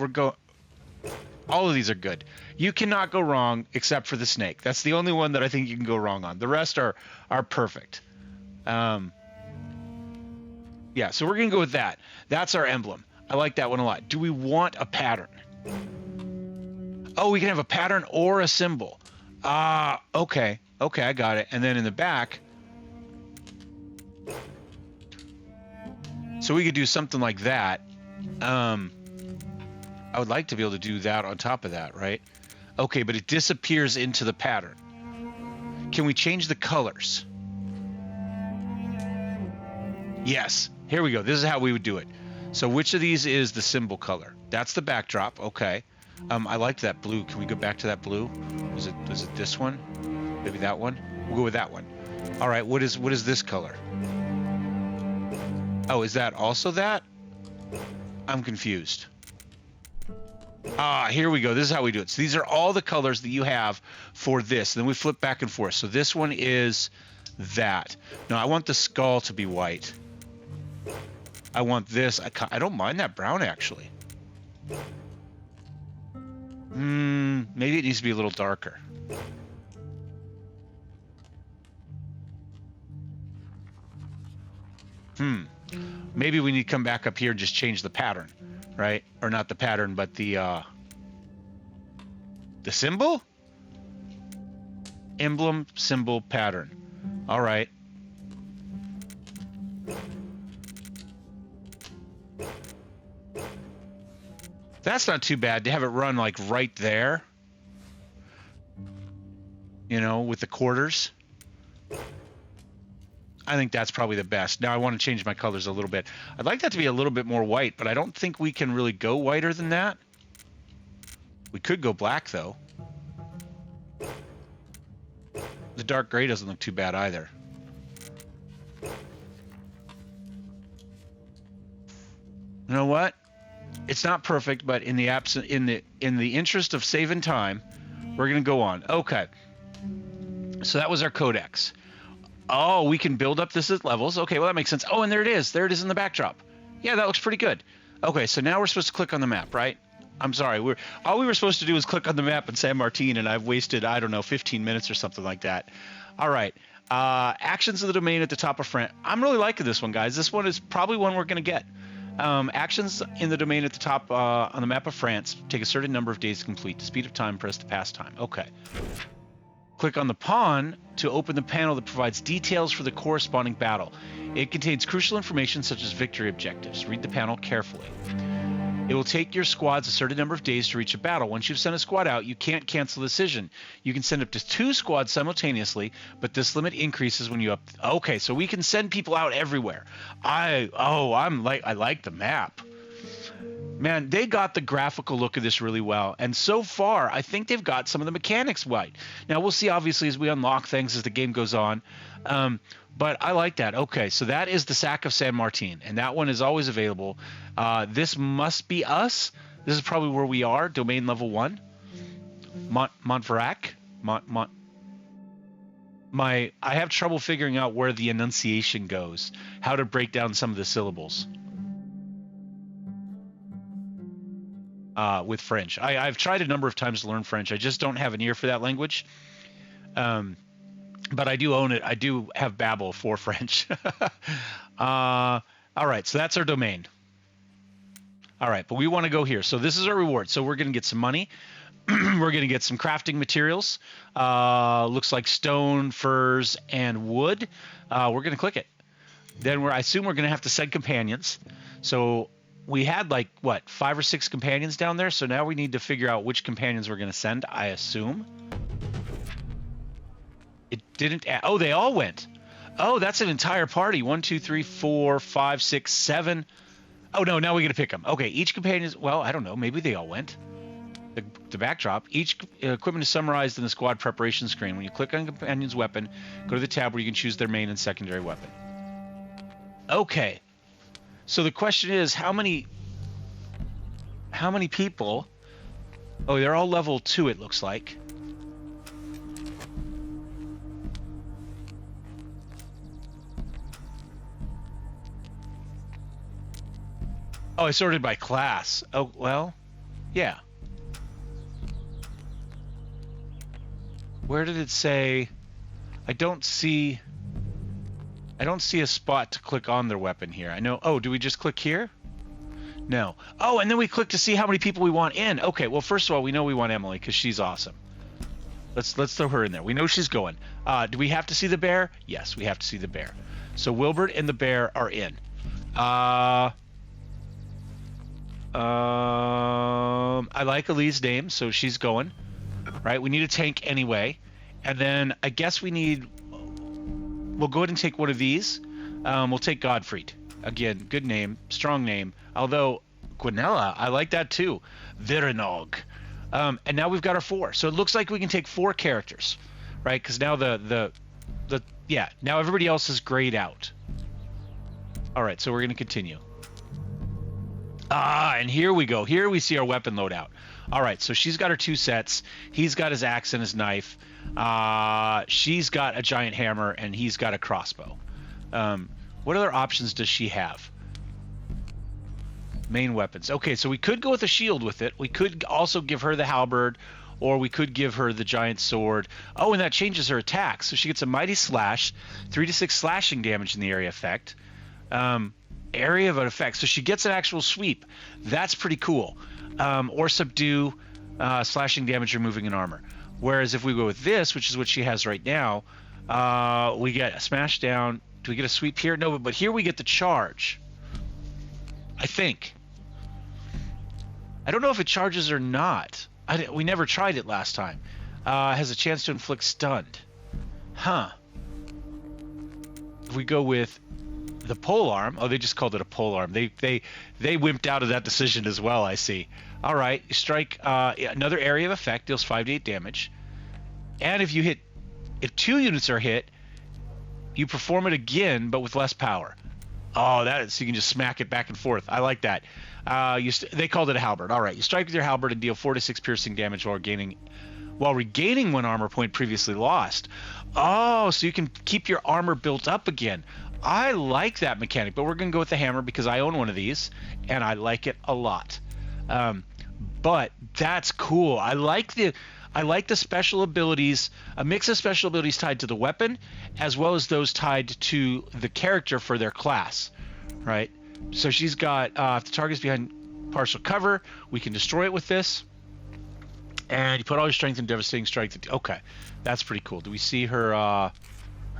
All of these are good. You cannot go wrong except for the snake. That's the only one that I think you can go wrong on. The rest are perfect. Yeah, so we're gonna go with that. That's our emblem. I like that one a lot. Do we want a pattern? Oh, we can have a pattern or a symbol. Okay, I got it. And then in the back, so we could do something like that. I would like to be able to do that on top of that, right? Okay, but it disappears into the pattern. Can we change the colors? Yes, here we go. This is how we would do it. So which of these is the symbol color? That's the backdrop, okay. I liked that blue. Can we go back to that blue? Is it this one? Maybe that one? We'll go with that one. All right, what is this color? Oh, is that also that? I'm confused. Here we go. This is how we do it. So these are all the colors that you have for this. And then we flip back and forth. So this one is that. No, I want the skull to be white. I want this. I don't mind that brown, actually. Maybe it needs to be a little darker. Maybe we need to come back up here and just change the pattern, right? Or not the pattern, but the symbol? Emblem, symbol, pattern. All right. That's not too bad to have it run like right there. You know, with the quarters. I think that's probably the best. Now I want to change my colors a little bit. I'd like that to be a little bit more white, but I don't think we can really go whiter than that. We could go black, though. The dark gray doesn't look too bad either. You know what? It's not perfect, but in the interest of saving time, we're gonna go on. Okay. So that was our codex. Oh, we can build up this at levels. Okay, well that makes sense. Oh, and there it is. There it is in the backdrop. Yeah, that looks pretty good. Okay, so now we're supposed to click on the map, right? I'm sorry. All we were supposed to do was click on the map in San Martin, and I've wasted, I don't know, 15 minutes or something like that. All right. Actions of the domain at the top of France. I'm really liking this one, guys. This one is probably one we're going to get. Actions in the domain at the top on the map of France take a certain number of days to complete. The speed of time, press to pass time. Okay. Click on the pawn to open the panel that provides details for the corresponding battle. It contains crucial information such as victory objectives. Read the panel carefully. It will take your squads a certain number of days to reach a battle. Once you've sent a squad out, you can't cancel the decision. You can send up to 2 squads simultaneously, but this limit increases when you up. Okay, so we can send people out everywhere. I like the map. Man, they got the graphical look of this really well. And so far, I think they've got some of the mechanics right. Now, we'll see, obviously, as we unlock things as the game goes on. But I like that. Okay, so that is the Sack of San Martin, and that one is always available. This must be us. This is probably where we are, domain level 1. Montferrac? I have trouble figuring out where the enunciation goes, how to break down some of the syllables. With French. I've tried a number of times to learn French. I just don't have an ear for that language. But I do own it. I do have Babbel for French. All right, so that's our domain. All right, but we want to go here. So this is our reward. So we're going to get some money. We're going to get some crafting materials. Looks like stone, furs, and wood. We're going to click it. Then I assume we're going to have to send companions. So we had like, what, 5 or 6 companions down there? So now we need to figure out which companions we're going to send, I assume. It didn't. Oh, they all went. Oh, that's an entire party. 1, 2, 3, 4, 5, 6, 7. Oh, no, now we got to pick them. Okay, each companion is, well, I don't know. Maybe they all went. The backdrop. Each equipment is summarized in the squad preparation screen. When you click on companion's weapon, go to the tab where you can choose their main and secondary weapon. Okay. So the question is, how many people? Oh, they're all level 2, it looks like. Oh, I sorted by class. Oh, well, yeah. Where did it say? I don't see a spot to click on their weapon here. I know. Oh, do we just click here? No. Oh, and then we click to see how many people we want in. Okay, well, first of all, we know we want Emily because she's awesome. Let's throw her in there. We know she's going. Do we have to see the bear? Yes, we have to see the bear. So Wilbert and the bear are in. I like Elise' name, so she's going. Right? We need a tank anyway. And then I guess we'll go ahead and take one of these. We'll take Gottfried. Again, good name, strong name. Although Quinella, I like that too. Virinog. And now we've got our 4. So it looks like we can take 4 characters, right? Because now now everybody else is grayed out. All right, so we're going to continue. And here we go. Here we see our weapon loadout. All right, so she's got her 2 sets. He's got his axe and his knife. She's got a giant hammer, and he's got a crossbow. What other options does she have? Main weapons. Okay, so we could go with a shield with it. We could also give her the halberd, or we could give her the giant sword. Oh, and that changes her attack. So she gets a mighty slash, 3 to 6 slashing damage in the area effect. Area of an effect. So she gets an actual sweep. That's pretty cool. Or subdue, slashing damage, removing an armor. Whereas if we go with this, which is what she has right now, we get a smash down. Do we get a sweep here? No, but here we get the charge. I think. I don't know if it charges or not. We never tried it last time. Has a chance to inflict stunned. Huh. If we go with the pole arm. Oh, they just called it a pole arm. They wimped out of that decision as well, I see. All right, you strike another area of effect, deals 5 to 8 damage. And if 2 units are hit, you perform it again, but with less power. Oh, so you can just smack it back and forth. I like that. They called it a halberd. All right, you strike with your halberd and deal 4 to 6 piercing damage while regaining 1 armor point previously lost. Oh, so you can keep your armor built up again. I like that mechanic, but we're going to go with the hammer because I own one of these, and I like it a lot. But that's cool. I like the special abilities, a mix of special abilities tied to the weapon, as well as those tied to the character for their class, right? So she's got, if the target's behind partial cover, we can destroy it with this. And you put all your strength and devastating strength. Okay, that's pretty cool. Do we see her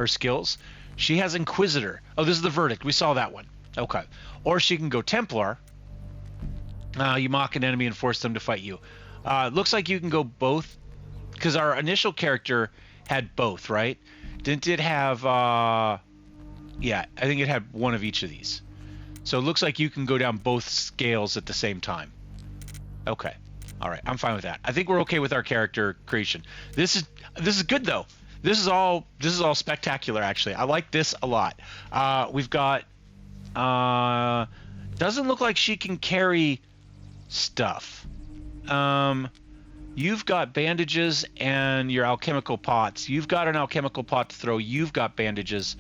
skills? She has Inquisitor. Oh, this is the verdict. We saw that one. Okay. Or she can go Templar. You mock an enemy and force them to fight you. Looks like you can go both, because our initial character had both, right? Didn't it have... yeah, I think it had one of each of these. So it looks like you can go down both scales at the same time. Okay. All right, I'm fine with that. I think we're okay with our character creation. This is good though. This is all spectacular actually. I like this a lot. We've got doesn't look like she can carry stuff. You've got bandages and your alchemical pots. You've got an alchemical pot to throw. You've got bandages.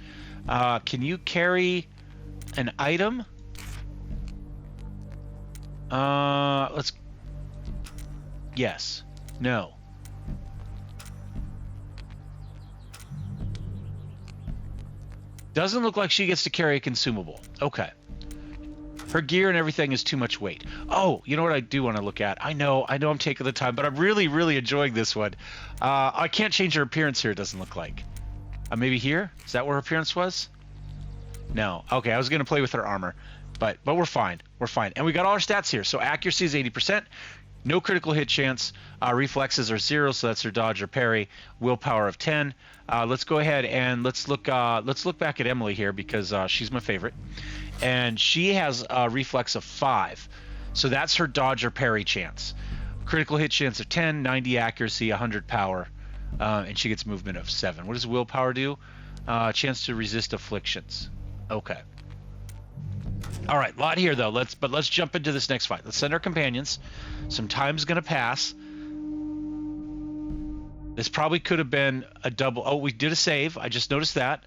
Can you carry an item? Let's... Yes. No. Doesn't look like she gets to carry a consumable. Okay. Her gear and everything is too much weight. Oh, you know what I do want to look at? I know I'm taking the time, but I'm really, really enjoying this one. I can't change her appearance here, it doesn't look like. Maybe here? Is that where her appearance was? No. Okay, I was going to play with her armor, but we're fine. We're fine. And we got all our stats here. So accuracy is 80%. No critical hit chance. Reflexes are 0, so that's her dodge or parry. Willpower of 10. Let's go ahead and let's look back at Emily here because she's my favorite. And she has a reflex of 5. So that's her dodge or parry chance. Critical hit chance of 10, 90 accuracy, 100 power. And she gets movement of 7. What does willpower do? Chance to resist afflictions. Okay. All right, a lot here though. Let's jump into this next fight. Let's send our companions. Some time's gonna pass. This probably could have been a double. Oh, we did a save. I just noticed that.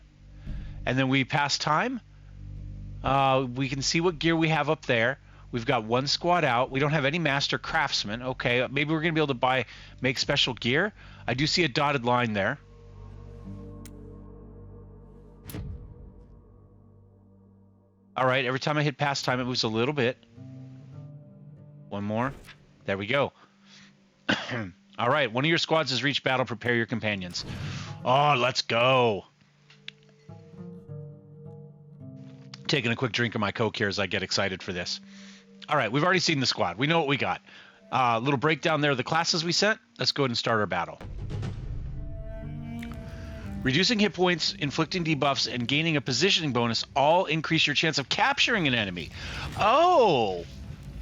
And then we passed time. We can see what gear we have up there. We've got one squad out. We don't have any master craftsmen. Okay, maybe we're gonna be able to make special gear. I do see a dotted line there. All right, every time I hit past time, it moves a little bit. One more. There we go. All right, one of your squads has reached battle. Prepare your companions. Oh, let's go. Taking a quick drink of my Coke here as I get excited for this. All right, we've already seen the squad. We know what we got. A little breakdown there of the classes we sent. Let's go ahead and start our battle. Reducing hit points, inflicting debuffs, and gaining a positioning bonus all increase your chance of capturing an enemy. Oh,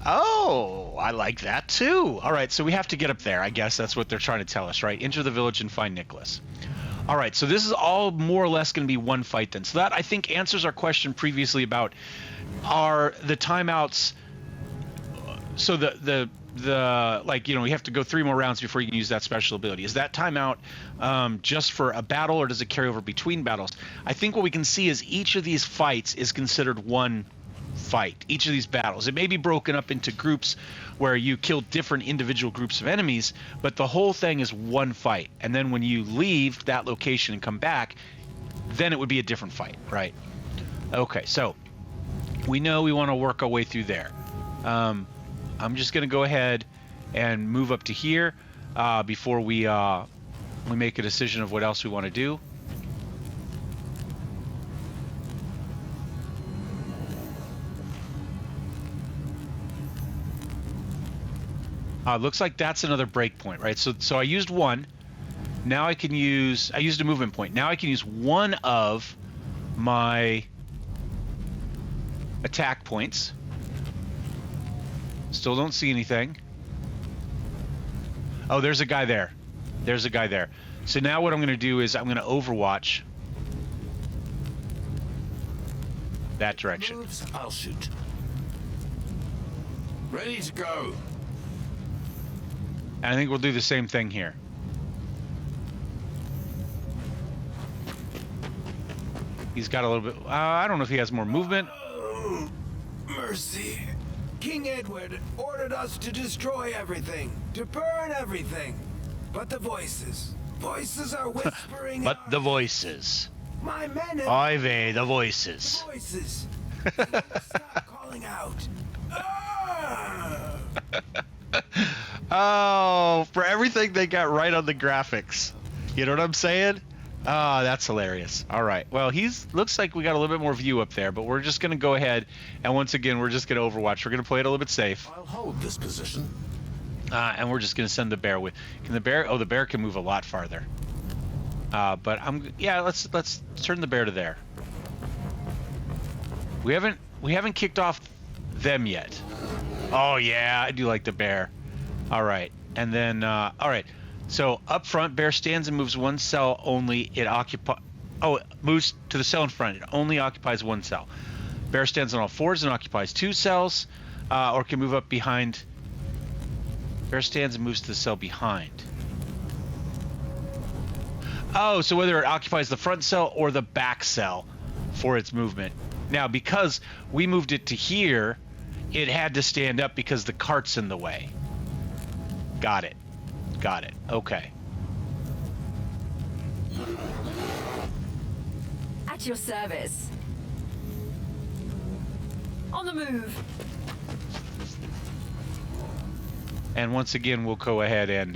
I like that too. All right, so we have to get up there. I guess that's what they're trying to tell us, right? Enter the village and find Nicholas. All right, so this is all more or less going to be one fight then. So that, I think, answers our question previously about the timeouts. So like, you know, we have to go 3 more rounds before you can use that special ability. Is that timeout just for a battle, or does it carry over between battles? I think what we can see is each of these fights is considered one fight. Each of these battles. It may be broken up into groups where you kill different individual groups of enemies, but the whole thing is one fight. And then when you leave that location and come back, then it would be a different fight, right? Okay, so we know we want to work our way through there. I'm just going to go ahead and move up to here before we make a decision of what else we want to do. Looks like that's another breakpoint, right? So I used one. Now I used a movement point. Now I can use one of my attack points. Still don't see anything. Oh, there's a guy there. There's a guy there. So now what I'm going to do is I'm going to overwatch that direction. Moves, I'll shoot. Ready to go. And I think we'll do the same thing here. He's got a little bit... I don't know if he has more movement. Oh, mercy. King Edward ordered us to destroy everything, to burn everything. But the voices are whispering. But the voices. My men. Oy vey, the voices. The voices. Stop calling out. Ah! Oh, for everything they got right on the graphics. You know what I'm saying? Ah, that's hilarious. All right. Well, looks like we got a little bit more view up there, but we're just going to go ahead and once again, we're just going to overwatch. We're going to play it a little bit safe. I'll hold this position. And we're just going to send the bear with. Can the bear? Oh, the bear can move a lot farther. But let's turn the bear to there. We haven't we haven't kicked off them yet. Oh yeah, I do like the bear. All right, and then all right. So up front, bear stands and moves one cell only. It moves to the cell in front. It only occupies one cell. Bear stands on all fours and occupies 2 cells, or can move up behind. Bear stands and moves to the cell behind. Oh, so whether it occupies the front cell or the back cell for its movement. Now, because we moved it to here, it had to stand up because the cart's in the way. Got it. Got it. Okay. At your service. On the move. And once again, we'll go ahead and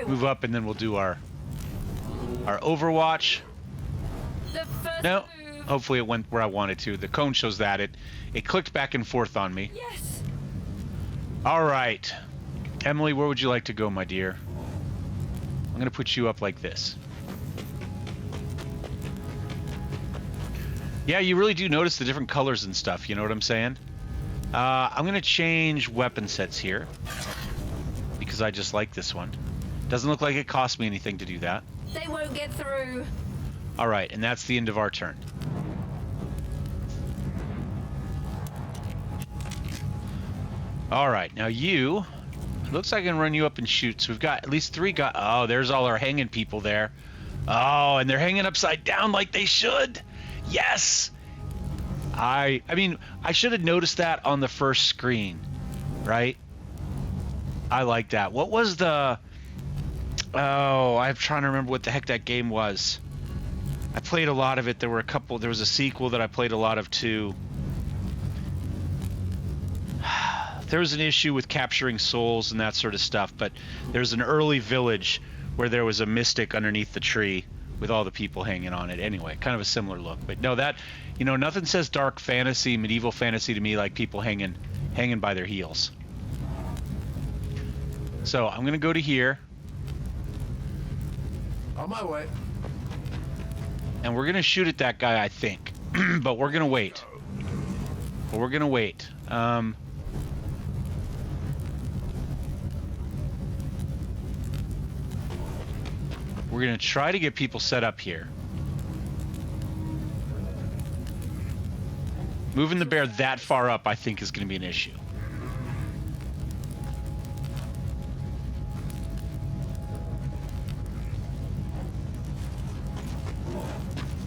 move up, and then we'll do our Overwatch. The first No, move. hopefully it went where I wanted to. The cone shows that it clicked back and forth on me. Yes. All right, Emily, where would you like to go, my dear? I'm gonna put you up like this. Yeah, you really do notice the different colors and stuff. You know what I'm saying? I'm gonna change weapon sets here because I just like this one. Doesn't look like it cost me anything to do that. They won't get through. All right, and that's the end of our turn. All right, now you, it looks like I can run you up and shoot. So we've got at least 3 guys. Oh, there's all our hanging people there. Oh, and they're hanging upside down like they should. Yes. I mean, I should have noticed that on the first screen, right? I like that. What was the... Oh, I'm trying to remember what the heck that game was. I played a lot of it. There was a sequel that I played a lot of too. There was an issue with capturing souls and that sort of stuff, but there's an early village where there was a mystic underneath the tree with all the people hanging on it. Anyway, kind of a similar look. But no, that, you know, nothing says dark fantasy, medieval fantasy to me like people hanging by their heels. So I'm going to go to here. On my way. And we're going to shoot at that guy, I think. But we're going to wait. We're going to wait. We're going to try to get people set up here. Moving the bear that far up, I think, is going to be an issue.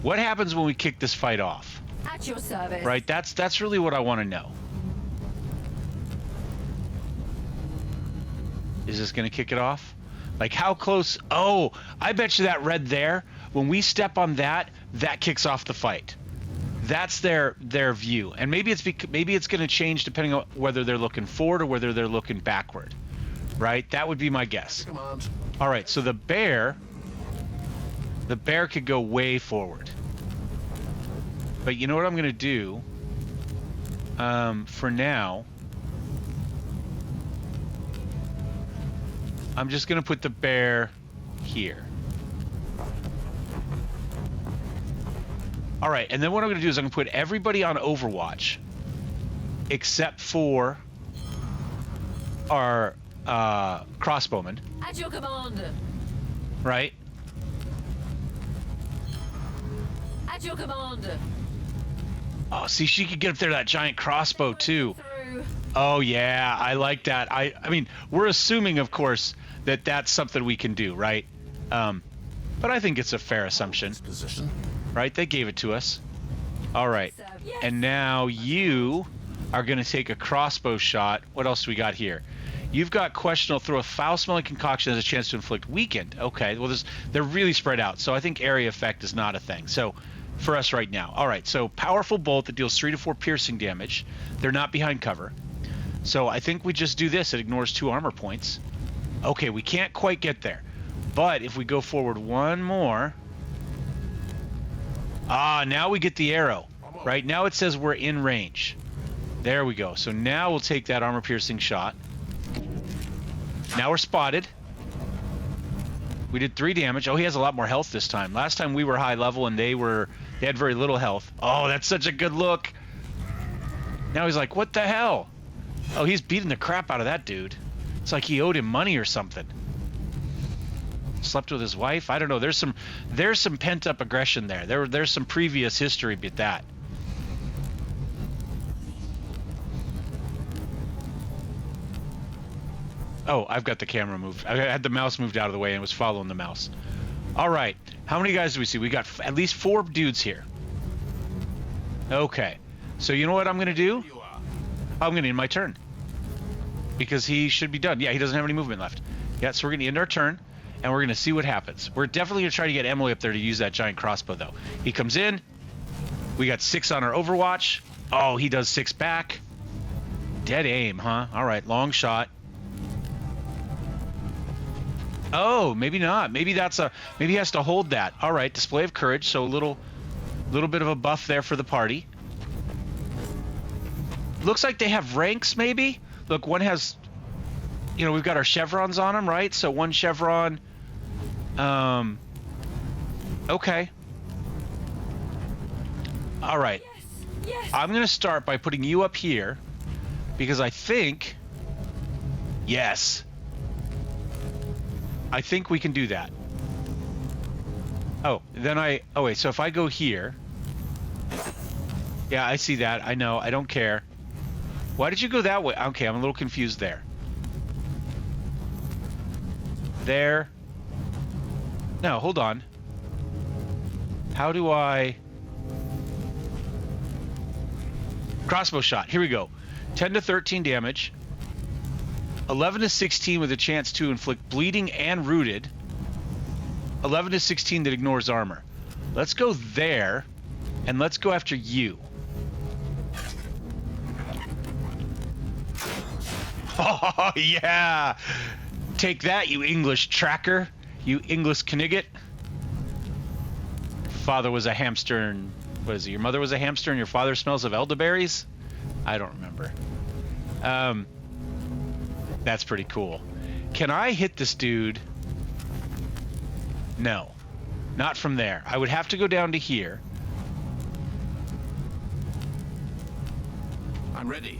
What happens when we kick this fight off? At your service. Right, that's really what I want to know. Is this going to kick it off? Like, how close? Oh, I bet you that red there, when we step on that, that kicks off the fight. That's their view. And maybe it's going to change depending on whether they're looking forward or whether they're looking backward. Right? That would be my guess. All right, so the bear could go way forward. But you know what I'm going to do? For now, I'm just going to put the bear here. All right, and then what I'm going to do is I'm going to put everybody on Overwatch except for our crossbowman. At your command. Right? At your command. Oh, see, she could get up there that giant crossbow too. Oh yeah, I like that. I mean, we're assuming, of course, that that's something we can do, right? But I think it's a fair assumption. Position. Right? They gave it to us. All right. And now you are going to take a crossbow shot. What else do we got here? You've got questionable. Throw a foul-smelling concoction as a chance to inflict weakened. Okay. Well, they're really spread out. So I think area effect is not a thing. So for us right now. All right. So powerful bolt that deals 3 to 4 piercing damage. They're not behind cover. So I think we just do this. It ignores 2 armor points. Okay. We can't quite get there. But if we go forward one more... Ah, now we get the arrow. Right? Now it says we're in range. There we go. So now we'll take that armor-piercing shot. Now we're spotted. We did 3 damage. Oh, he has a lot more health this time. Last time we were high level and they They had very little health. Oh, that's such a good look. Now he's like, what the hell? Oh, he's beating the crap out of that dude. It's like he owed him money or something. Slept with his wife? I don't know. There's some pent-up aggression there. There's some previous history with that. Oh, I've got the camera moved. I had the mouse moved out of the way and was following the mouse. All right. How many guys do we see? We got at least 4 dudes here. Okay. So you know what I'm going to do? I'm going to end my turn. Because he should be done. Yeah, he doesn't have any movement left. Yeah, so we're going to end our turn, and we're going to see what happens. We're definitely going to try to get Emily up there to use that giant crossbow, though. He comes in. We got 6 on our Overwatch. Oh, he does 6 back. Dead aim, huh? All right, long shot. Oh, maybe not. Maybe maybe he has to hold that. All right, display of courage. So a little bit of a buff there for the party. Looks like they have ranks, maybe. Look, one has, you know, we've got our chevrons on them, right? So 1 chevron. Okay. All right. Yes. I'm gonna start by putting you up here because I think, yes. I think we can do that. Oh, then oh wait, so if I go here. Yeah, I see that. I know. I don't care. Why did you go that way? Okay, I'm a little confused there. There. No, hold on. How do I... Crossbow shot. Here we go. 10 to 13 damage. 11 to 16 with a chance to inflict bleeding and rooted. 11 to 16 that ignores armor. Let's go there, and let's go after you. Oh, yeah! Take that, you English tracker. You English Knigget. Father was a hamster and... What is it? Your mother was a hamster and your father smells of elderberries? I don't remember. That's pretty cool. Can I hit this dude? No. Not from there. I would have to go down to here. I'm ready.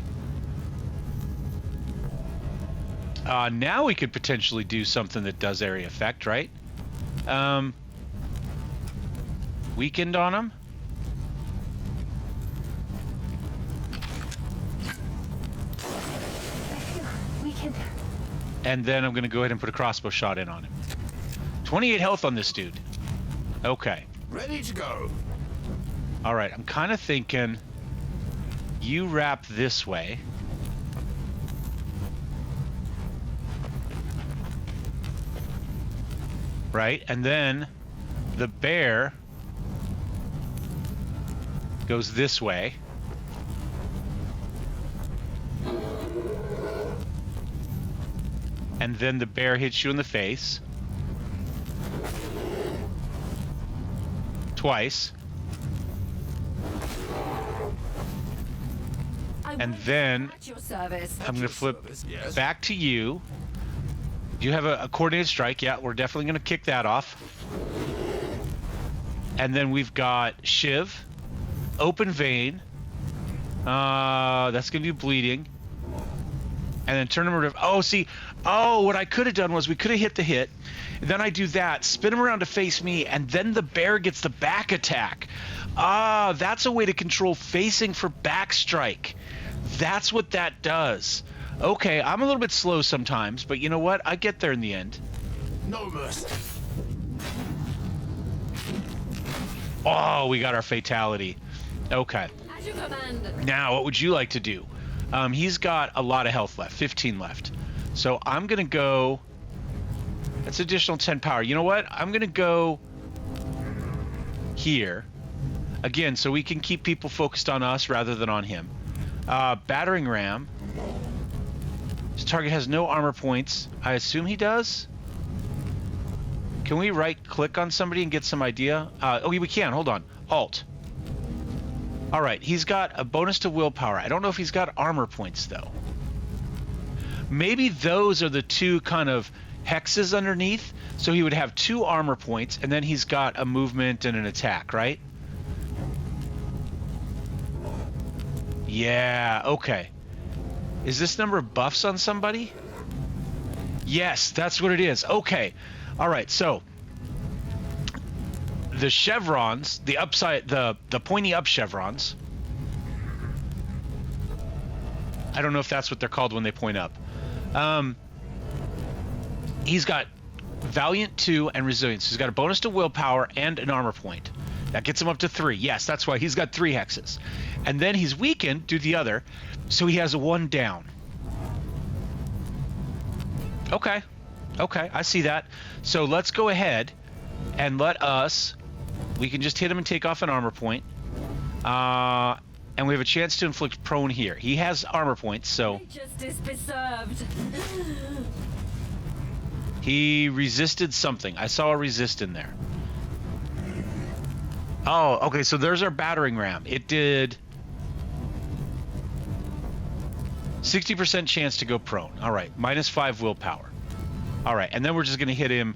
Now we could potentially do something that does area effect, right? Weakened on him? And then I'm going to go ahead and put a crossbow shot in on him. 28 health on this dude. Okay. Ready to go. All right, I'm kind of thinking you wrap this way. Right, and then the bear goes this way. And then the bear hits you in the face. Twice. And then I'm going to flip back to you. Do you have a coordinated strike? Yeah, we're definitely going to kick that off. And then we've got Shiv. Open vein. That's going to do bleeding. And then turn him around. Oh, see. Oh, what I could have done was we could have hit the hit. Then I do that, spin him around to face me, and then the bear gets the back attack. Ah, that's a way to control facing for back strike. That's what that does. Okay, I'm a little bit slow sometimes, but you know what? I get there in the end. No mercy. Oh, we got our fatality. Okay. As you command. Now, what would you like to do? He's got a lot of health left, 15 left. So I'm going to go... That's additional 10 power. You know what? I'm going to go here. Again, so we can keep people focused on us rather than on him. Battering ram. His target has no armor points. I assume he does? Can we right-click on somebody and get some idea? Oh, we can. Hold on. Alt. All right. He's got a bonus to willpower. I don't know if he's got armor points, though. Maybe those are the two kind of hexes underneath. So he would have 2 armor points, and then he's got a movement and an attack, right? Yeah, okay. Is this number of buffs on somebody? Yes, that's what it is. Okay. All right, so the chevrons, the upside, the pointy up chevrons. I don't know if that's what they're called when they point up. He's got Valiant 2 and Resilience. He's got a bonus to willpower and an armor point. That gets him up to 3. Yes, that's why he's got 3 hexes. And then he's weakened due to the other, so he has a 1 down. Okay. Okay, I see that. So let's go ahead and we can just hit him and take off an armor point. And we have a chance to inflict prone here. He has armor points, so... Justice be served. He resisted something. I saw a resist in there. Oh, okay, so there's our battering ram. It did 60% chance to go prone. All right, -5 willpower. All right, and then we're just going to hit him.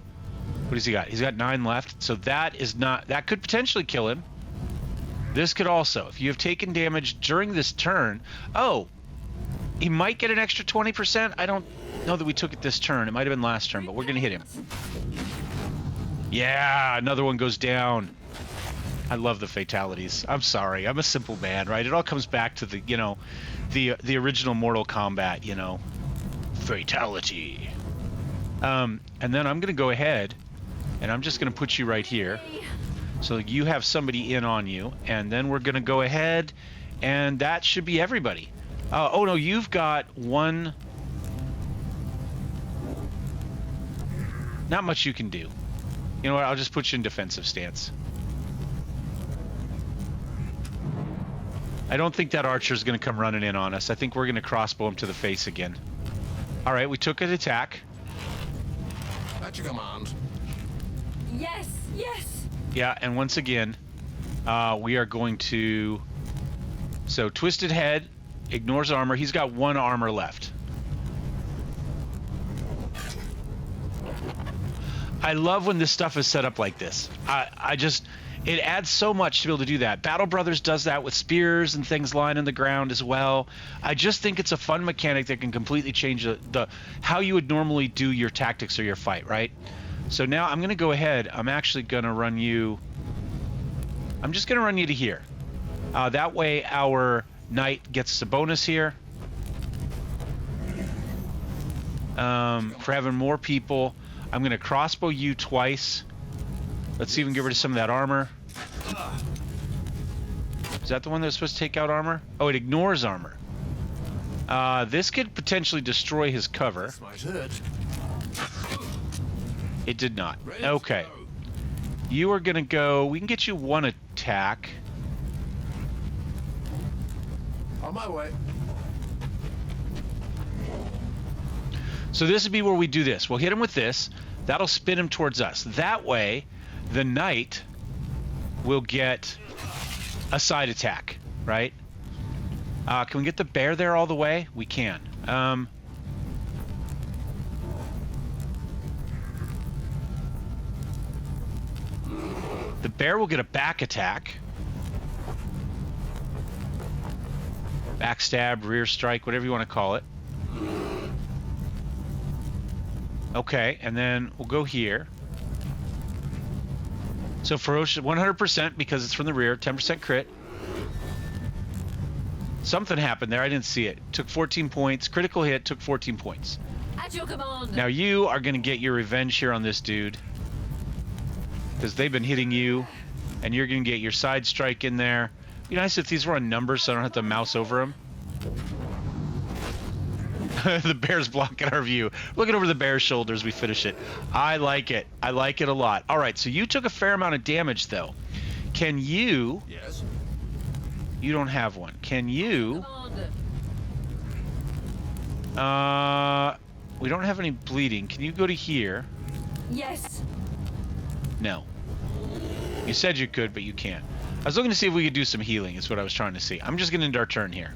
What has he got? He's got 9 left, so that could potentially kill him. This could also, if you have taken damage during this turn, oh, he might get an extra 20%. I don't know that we took it this turn. It might have been last turn, but we're going to hit him. Yeah, another one goes down. I love the fatalities. I'm sorry. I'm a simple man, right? It all comes back to the, the original Mortal Kombat, fatality. And then I'm going to go ahead and I'm just going to put you right here. So you have somebody in on you, and then we're going to go ahead, and that should be everybody. Oh, no, you've got 1. Not much you can do. You know what? I'll just put you in defensive stance. I don't think that archer's going to come running in on us. I think we're going to crossbow him to the face again. All right, we took an attack. At your command. Yes, yes. Yeah, and once again, we are going to... So, Twisted Head ignores armor. He's got 1 armor left. I love when this stuff is set up like this. It adds so much to be able to do that. Battle Brothers does that with spears and things lying on the ground as well. I just think it's a fun mechanic that can completely change the how you would normally do your tactics or your fight, right? So now I'm going to go ahead. I'm actually going to run you... I'm just going to run you to here. That way our knight gets a bonus here. For having more people. I'm going to crossbow you twice. Let's see if we can get rid of some of that armor. Is that the one that was supposed to take out armor? Oh, it ignores armor. This could potentially destroy his cover. This might hurt. It did not. Okay. You are going to go... We can get you 1 attack. On my way. So this would be where we do this. We'll hit him with this. That'll spin him towards us. That way, the knight will get a side attack, right? Can we get the bear there all the way? We can. The bear will get a back attack. Backstab, rear strike, whatever you want to call it. Okay, and then we'll go here. So ferocious, 100% because it's from the rear, 10% crit. Something happened there, I didn't see it. Took 14 points, critical hit, took 14 points. At your command. Now you are going to get your revenge here on this dude. Because they've been hitting you, and you're going to get your side strike in there. It'd be nice if these were on numbers so I don't have to mouse over them. The bear's blocking our view. Looking over the bear's shoulders, we finish it. I like it. I like it a lot. All right, so you took a fair amount of damage, though. Can you... Yes. You don't have one. Can you... We don't have any bleeding. Can you go to here? Yes. No. You said you could, but you can't. I was looking to see if we could do some healing, is what I was trying to see. I'm just going to end our turn here.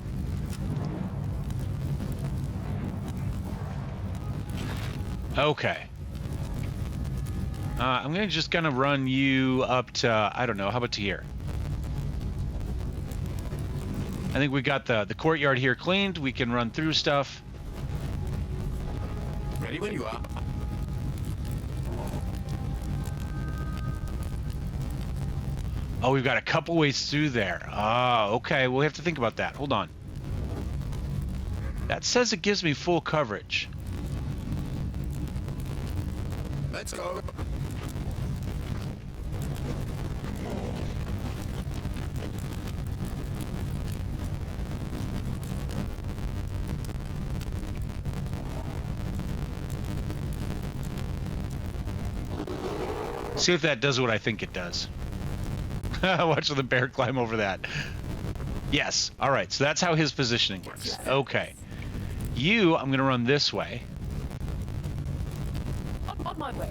Okay. I'm just going to run you up to, I don't know, how about to here? I think we got the courtyard here cleaned. We can run through stuff. Ready when you are. Oh, we've got a couple ways through there. Ah, okay. We'll have to think about that. Hold on. That says it gives me full coverage. Let's go. See if that does what I think it does. Watch the bear climb over that. Yes. All right. So that's how his positioning works. Okay. You, I'm going to run this way. On my way.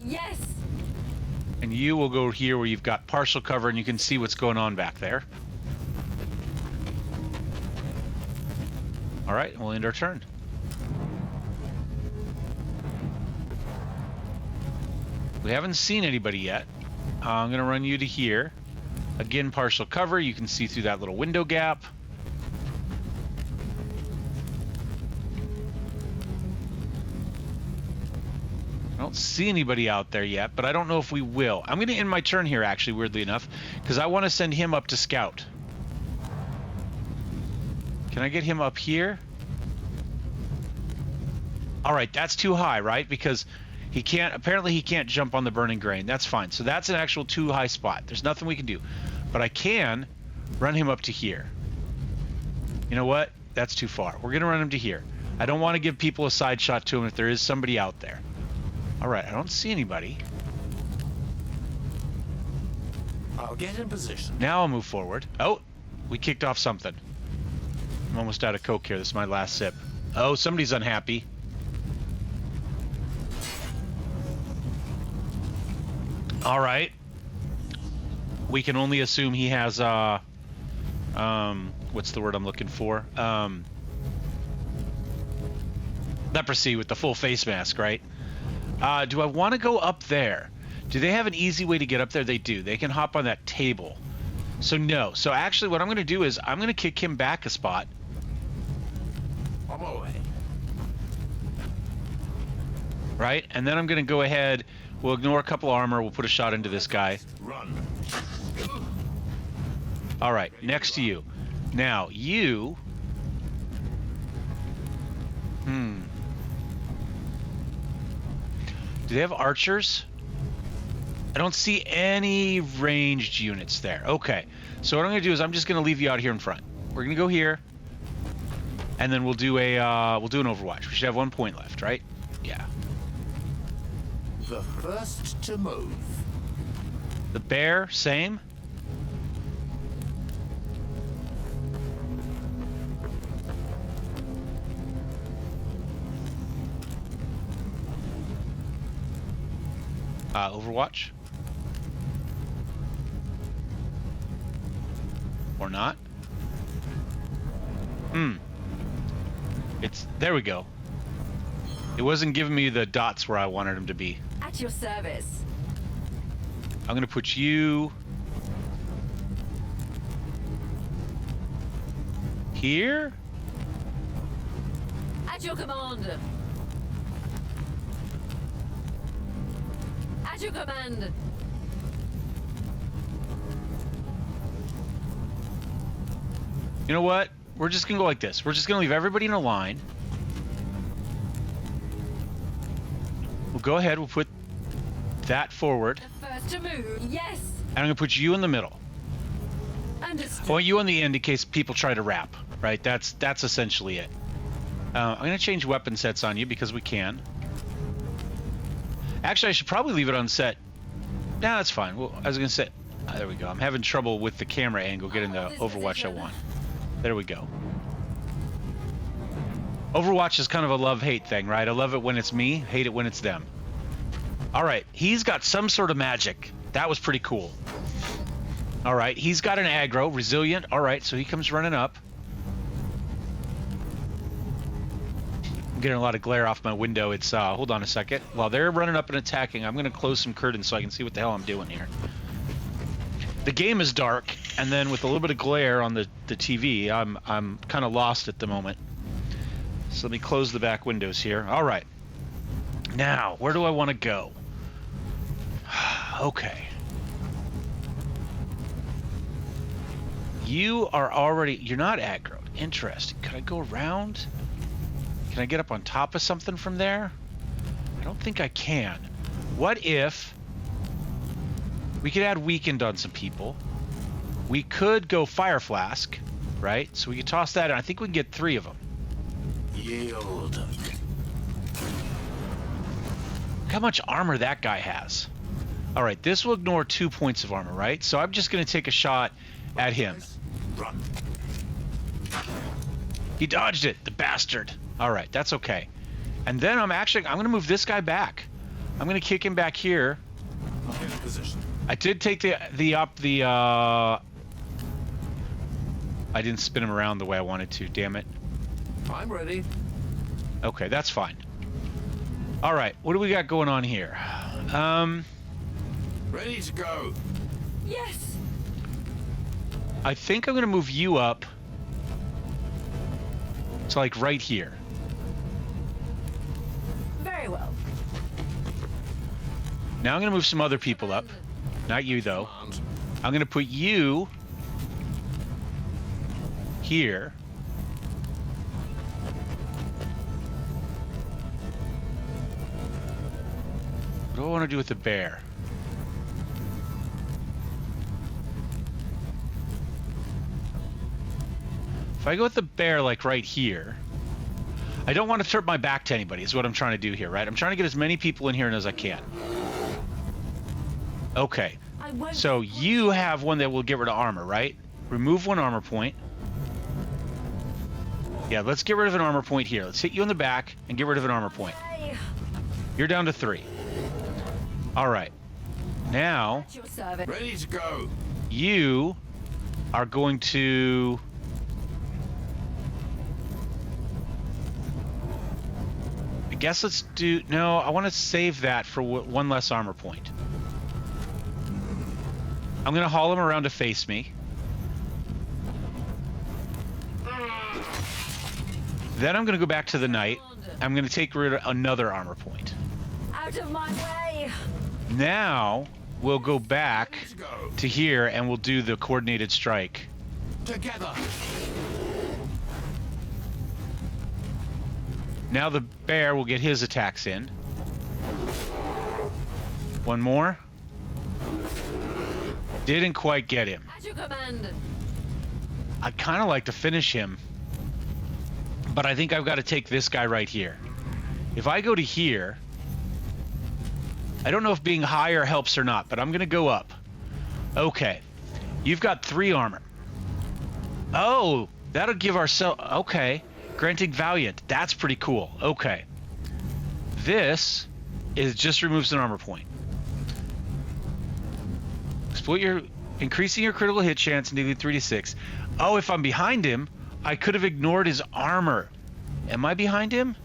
Yes. And you will go here where you've got partial cover and you can see what's going on back there. All right. We'll end our turn. We haven't seen anybody yet. I'm going to run you to here. Again, partial cover. You can see through that little window gap. I don't see anybody out there yet, but I don't know if we will. I'm going to end my turn here, actually, weirdly enough, because I want to send him up to scout. Can I get him up here? All right, that's too high, right? Because he can't, apparently he can't jump on the burning grain. That's fine. So that's an actual too high spot. There's nothing we can do. But I can run him up to here. You know what? That's too far. We're going to run him to here. I don't want to give people a side shot to him if there is somebody out there. All right, I don't see anybody. I'll get in position. Now I'll move forward. Oh, we kicked off something. I'm almost out of Coke here. This is my last sip. Oh, somebody's unhappy. All right. We can only assume he has, what's the word I'm looking for? Leprosy with the full face mask, right? Do I want to go up there? Do they have an easy way to get up there? They do. They can hop on that table. So no. So actually what I'm going to do is I'm going to kick him back a spot. On my way. Right? And then I'm going to go ahead. We'll ignore a couple armor. We'll put a shot into this guy. Run. All right. Next to you. Now, you... Do they have archers? I don't see any ranged units there. Okay. So what I'm going to do is I'm just going to leave you out here in front. We're going to go here. And then we'll do an Overwatch. We should have 1 point left, right? Yeah. The first to move. The bear, same. Overwatch. Or not. It's, there we go. It wasn't giving me the dots where I wanted them to be. At your service. I'm gonna put you here. At your command. At your command. You know what? We're just gonna go like this. We're just gonna leave everybody in a line. We'll go ahead. We'll put that forward. The first to move. Yes. And I'm gonna put you in the middle. Understood. I want you on the end in case people try to wrap. Right? That's essentially it. I'm gonna change weapon sets on you because we can. Actually, I should probably leave it on set. Nah, that's fine. Well, I was gonna say, there we go. I'm having trouble with the camera angle getting the Overwatch I want. There we go. Overwatch is kind of a love-hate thing, right? I love it when it's me, hate it when it's them. All right, he's got some sort of magic. That was pretty cool. All right, he's got an aggro, resilient. All right, so he comes running up. I'm getting a lot of glare off my window. It's, hold on a second. While they're running up and attacking, I'm going to close some curtains so I can see what the hell I'm doing here. The game is dark, and then with a little bit of glare on the TV, I'm kind of lost at the moment. So let me close the back windows here. All right. Now, where do I want to go? Okay. You are already... You're not aggroed. Interesting. Could I go around? Can I get up on top of something from there? I don't think I can. What if... We could add weakened on some people. We could go fire flask, right? So we could toss that in. I think we can get 3 of them. Yield. Look how much armor that guy has. All right, this will ignore 2 points of armor, right? So I'm just going to take a shot at him. Run. He dodged it, the bastard. All right, that's okay. And then I'm going to move this guy back. I'm going to kick him back here. In position. I did take I didn't spin him around the way I wanted to, damn it. I'm ready. Okay, that's fine. All right, what do we got going on here? Ready to go. Yes! I think I'm going to move you up to, like, right here. Very well. Now I'm going to move some other people up. Not you, though. Command. I'm going to put you here. What do I want to do with the bear? If I go with the bear, like right here, I don't want to turn my back to anybody, is what I'm trying to do here, right? I'm trying to get as many people in here as I can. Okay. So you have one that will get rid of armor, right? Remove 1 armor point. Yeah, let's get rid of an armor point here. Let's hit you in the back and get rid of an armor point. You're down to 3. All right. Now, Ready to go. you are going to... I guess let's do... No, I want to save that for 1 less armor point. I'm going to haul him around to face me. Then I'm going to go back to the knight. I'm going to take rid of another armor point. Out of my way! Now, we'll go back to here and we'll do the coordinated strike. Together. Now the bear will get his attacks in. 1 more. Didn't quite get him. At your command! I'd kind of like to finish him, but I think I've got to take this guy right here. If I go to here, I don't know if being higher helps or not, but I'm going to go up. Okay. You've got 3 armor. Oh, that'll give ourselves... Okay. Granting Valiant. That's pretty cool. Okay. This is just removes an armor point. Split your... Increasing your critical hit chance nearly 3 to 6. Oh, if I'm behind him, I could have ignored his armor. Am I behind him?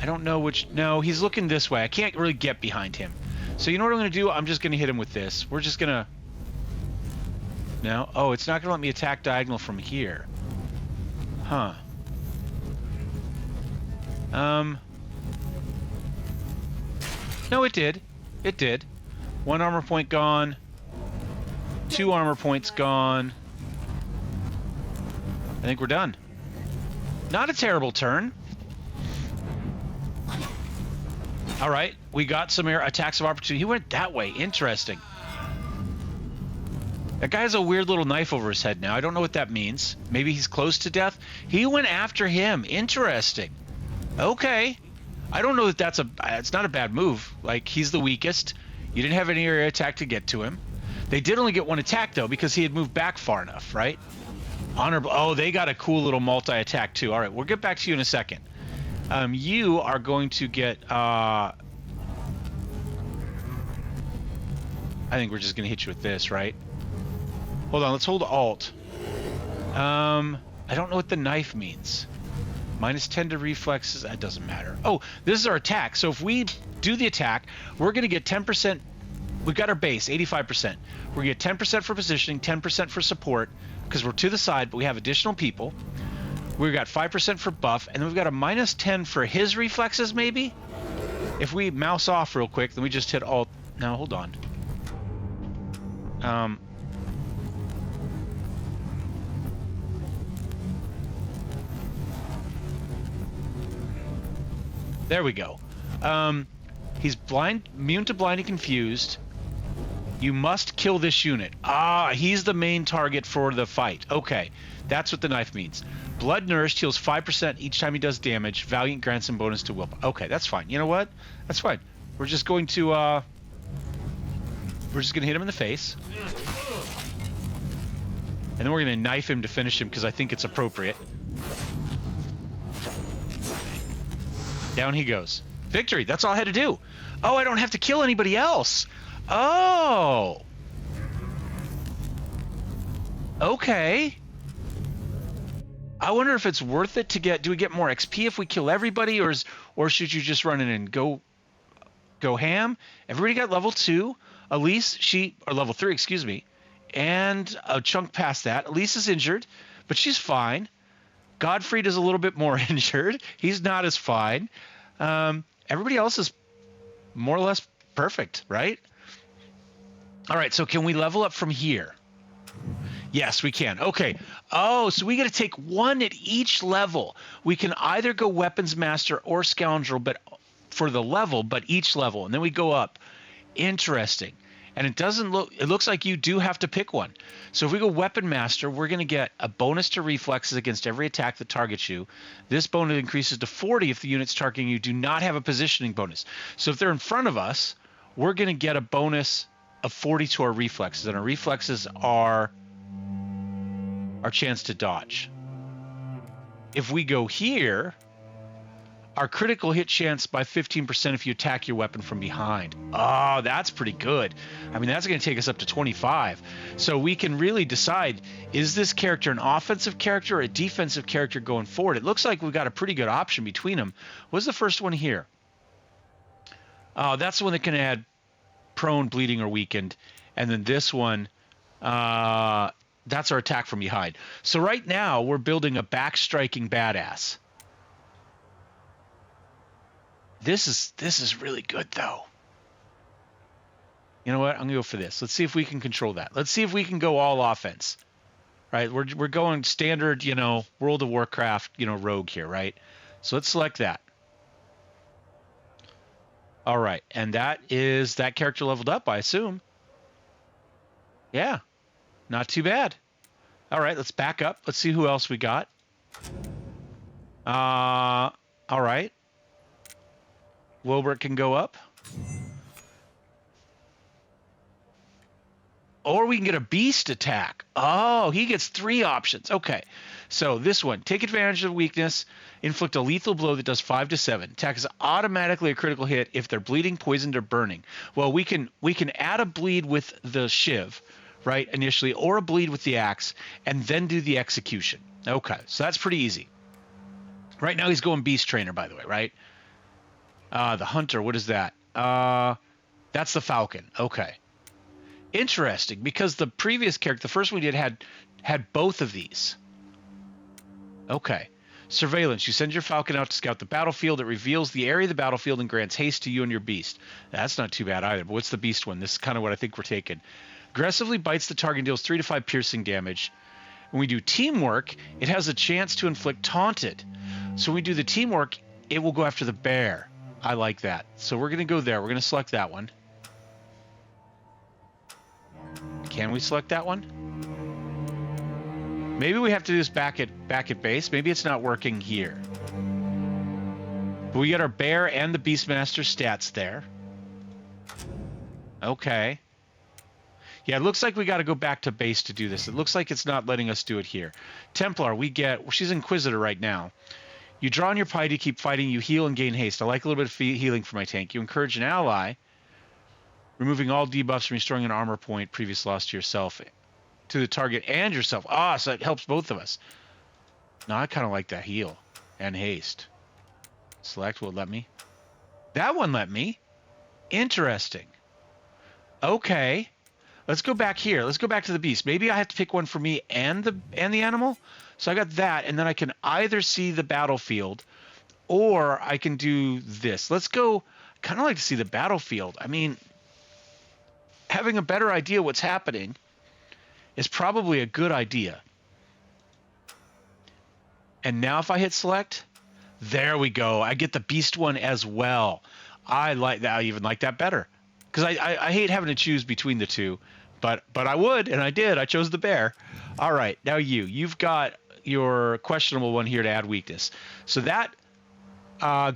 I don't know which... No, he's looking this way. I can't really get behind him. So you know what I'm going to do? I'm just going to hit him with this. We're just going to... No? Oh, it's not going to let me attack diagonal from here. Huh. No, it did. It did. 1 armor point gone. 2 armor points gone. I think we're done. Not a terrible turn. All right, we got some air attacks of opportunity. He went that way. Interesting. That guy has a weird little knife over his head now. I don't know what that means. Maybe he's close to death. He went after him. Interesting. Okay. I don't know that that's it's not a bad move. Like, he's the weakest. You didn't have any area attack to get to him. They did only get 1 attack, though, because he had moved back far enough, right? Honorable. Oh, they got a cool little multi-attack, too. All right, we'll get back to you in a second. You are going to get... I think we're just going to hit you with this, right? Hold on, let's hold Alt. I don't know what the knife means. Minus 10 to reflexes. That doesn't matter. Oh, this is our attack. So if we do the attack, we're going to get 10%. We've got our base, 85%. We're going to get 10% for positioning, 10% for support, because we're to the side, but we have additional people. We've got 5% for buff, and then we've got a minus 10 for his reflexes, maybe? If we mouse off real quick, then we just hit Alt. Now, hold on. There we go. He's immune to blind and confused. You must kill this unit. Ah, he's the main target for the fight. Okay, that's what the knife means. Blood Nourished heals 5% each time he does damage. Valiant grants him bonus to willpower. Okay, that's fine. You know what? That's fine. We're just going to hit him in the face. And then we're going to knife him to finish him because I think it's appropriate. Down he goes. Victory. That's all I had to do. Oh, I don't have to kill anybody else. Oh. Okay. I wonder if it's worth it to get. Do we get more XP if we kill everybody, or should you just run in and go ham? Everybody got level 2. Elise, or level 3, excuse me, and a chunk past that. Elise is injured, but she's fine. Godfried is a little bit more injured. He's not as fine. Everybody else is more or less perfect, right? All right, so can we level up from here? Yes, we can. Okay. Oh, so we got to take one at each level. We can either go Weapons Master or Scoundrel, but for the level, but each level, and then we go up. Interesting. And it looks like you do have to pick one. So if we go Weapon Master, we're going to get a bonus to reflexes against every attack that targets you. This bonus increases to 40 if the units targeting you do not have a positioning bonus. So if they're in front of us, we're going to get a bonus of 40 to our reflexes. And our reflexes are our chance to dodge. If we go here, our critical hit chance by 15% if you attack your weapon from behind. Oh, that's pretty good. I mean, that's going to take us up to 25. So we can really decide, is this character an offensive character or a defensive character going forward? It looks like we've got a pretty good option between them. What's the first one here? That's the one that can add prone, bleeding, or weakened. And then this one, that's our attack from behind. So right now, we're building a backstriking badass. This is really good, though. You know what? I'm gonna go for this. Let's see if we can control that. Let's see if we can go all offense. Right? We're going standard, World of Warcraft, rogue here, right? So let's select that. All right, and that character leveled up, I assume. Yeah, not too bad. All right, let's back up. Let's see who else we got. All right. Wilbert can go up. Or we can get a beast attack. Oh, he gets 3 options. Okay. So this one, take advantage of weakness, inflict a lethal blow that does 5 to 7. Attack is automatically a critical hit if they're bleeding, poisoned, or burning. Well, we can add a bleed with the shiv, right, initially, or a bleed with the axe, and then do the execution. Okay, so that's pretty easy. Right now he's going beast trainer, by the way, right? The hunter, what is that? That's the falcon. Okay. Interesting, because the previous character, the first one we did, had both of these. Okay. Surveillance. You send your falcon out to scout the battlefield. It reveals the area of the battlefield and grants haste to you and your beast. That's not too bad either, but what's the beast one? This is kind of what I think we're taking. Aggressively bites the target and deals 3 to 5 piercing damage. When we do teamwork, it has a chance to inflict taunted. So when we do the teamwork, it will go after the bear. I like that. So we're going to go there. We're going to select that one. Can we select that one? Maybe we have to do this back at base. Maybe it's not working here. But we got our bear and the Beastmaster stats there. Okay. Yeah, it looks like we got to go back to base to do this. It looks like it's not letting us do it here. Templar, she's Inquisitor right now. You draw on your piety, keep fighting, you heal and gain haste. I like a little bit of healing for my tank. You encourage an ally, removing all debuffs and restoring an armor point previous loss to yourself, to the target and yourself. So it helps both of us. No, I kind of like that heal. And haste. Select will let me. That one let me. Interesting. Okay. Let's go back here. Let's go back to the beast. Maybe I have to pick one for me and the animal. So I got that, and then I can either see the battlefield or I can do this. Let's go. Kind of like to see the battlefield. I mean, having a better idea what's happening is probably a good idea. And now if I hit select, there we go. I get the beast one as well. I like that. I even like that better because I hate having to choose between the two, but I would, and I did. I chose the bear. All right, now you've got your questionable one here to add weakness. So that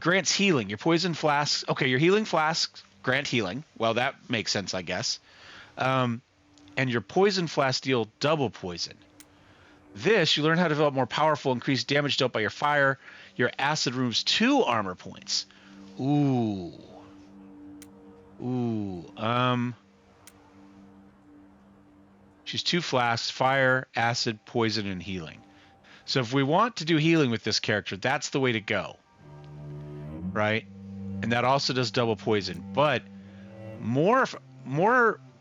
grants healing. Your poison flasks. Okay, your healing flasks grant healing. Well, that makes sense, I guess. And your poison flasks deal double poison. This, you learn how to develop more powerful, increased damage dealt by your fire. Your acid removes 2 armor points. Ooh. She's 2 flasks, fire, acid, poison, and healing. So if we want to do healing with this character, that's the way to go. Right? And that also does double poison. But more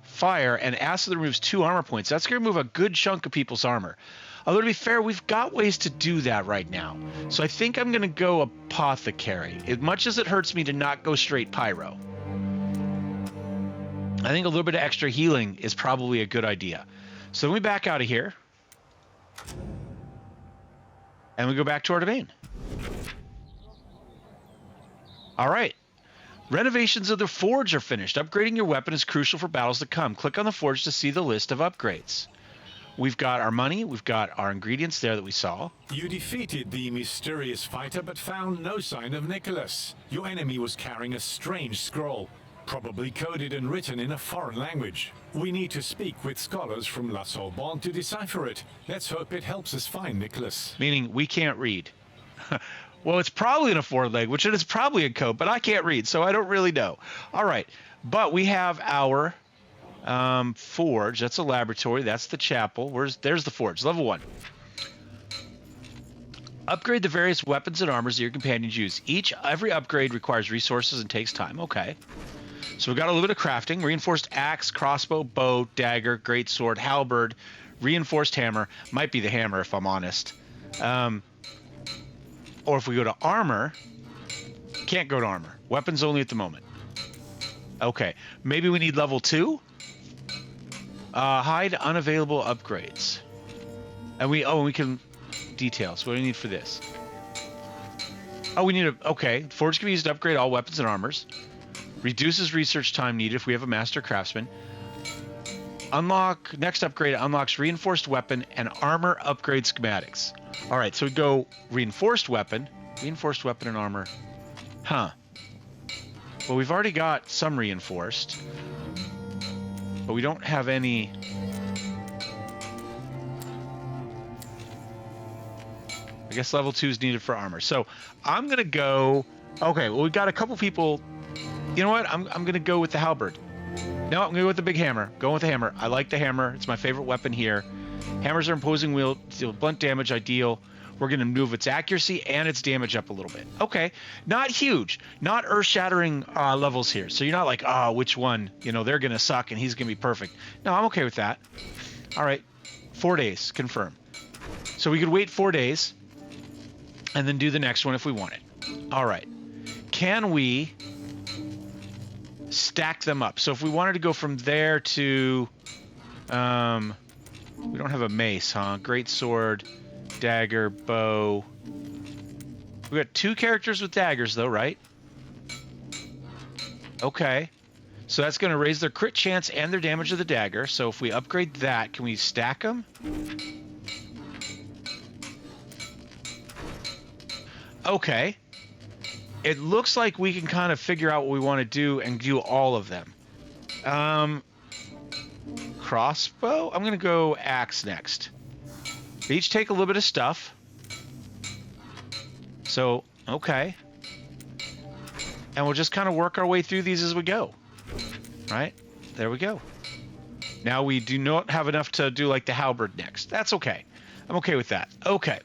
fire and acid removes 2 armor points. That's going to remove a good chunk of people's armor. Although to be fair, we've got ways to do that right now. So I think I'm going to go Apothecary. As much as it hurts me to not go straight Pyro, I think a little bit of extra healing is probably a good idea. So then we back out of here. And we go back to our domain. All right. Renovations of the forge are finished. Upgrading your weapon is crucial for battles to come. Click on the forge to see the list of upgrades. We've got our money. We've got our ingredients there that we saw. You defeated the mysterious fighter, but found no sign of Nicholas. Your enemy was carrying a strange scroll, probably coded and written in a foreign language. We need to speak with scholars from La Sorbonne to decipher it. Let's hope it helps us find Nicholas. Meaning we can't read. Well, it's probably in a foreign language, and it's probably in code, but I can't read, so I don't really know. All right, but we have our forge. That's a laboratory. That's the chapel. There's the forge. Level 1. Upgrade the various weapons and armors that your companions use. Every upgrade requires resources and takes time. Okay. So we've got a little bit of crafting. Reinforced axe, crossbow, bow, dagger, greatsword, halberd, reinforced hammer. Might be the hammer if I'm honest. Or if we go to armor, can't go to armor. Weapons only at the moment. Okay. Maybe we need level 2? Hide unavailable upgrades. And we can details. What do we need for this? Oh, we need okay. Forge can be used to upgrade all weapons and armors. Reduces research time needed if we have a master craftsman. Next upgrade unlocks reinforced weapon and armor upgrade schematics. All right, so we go reinforced weapon and armor. Huh. Well, we've already got some reinforced, but we don't have any. I guess level 2 is needed for armor. So I'm going to go. Okay, well, we've got a couple people. You know what? I'm going to go with the halberd. No, I'm going to go with the big hammer. Going with the hammer. I like the hammer. It's my favorite weapon here. Hammers are imposing wield, deal blunt damage, ideal. We're going to move its accuracy and its damage up a little bit. Okay. Not huge. Not earth-shattering levels here. So you're not like, which one? You know, they're going to suck and he's going to be perfect. No, I'm okay with that. All right. 4 days. Confirm. So we could wait 4 days and then do the next one if we want it. All right. Can we stack them up? So if we wanted to go from there to... we don't have a mace, huh? Great sword, dagger, bow. We got 2 characters with daggers, though, right? Okay. So that's going to raise their crit chance and their damage of the dagger. So if we upgrade that, can we stack them? Okay. It looks like we can kind of figure out what we want to do and do all of them. Crossbow? I'm going to go axe next. They each take a little bit of stuff. So, okay. And we'll just kind of work our way through these as we go. Right? There we go. Now we do not have enough to do like the halberd next. That's okay. I'm okay with that. Okay.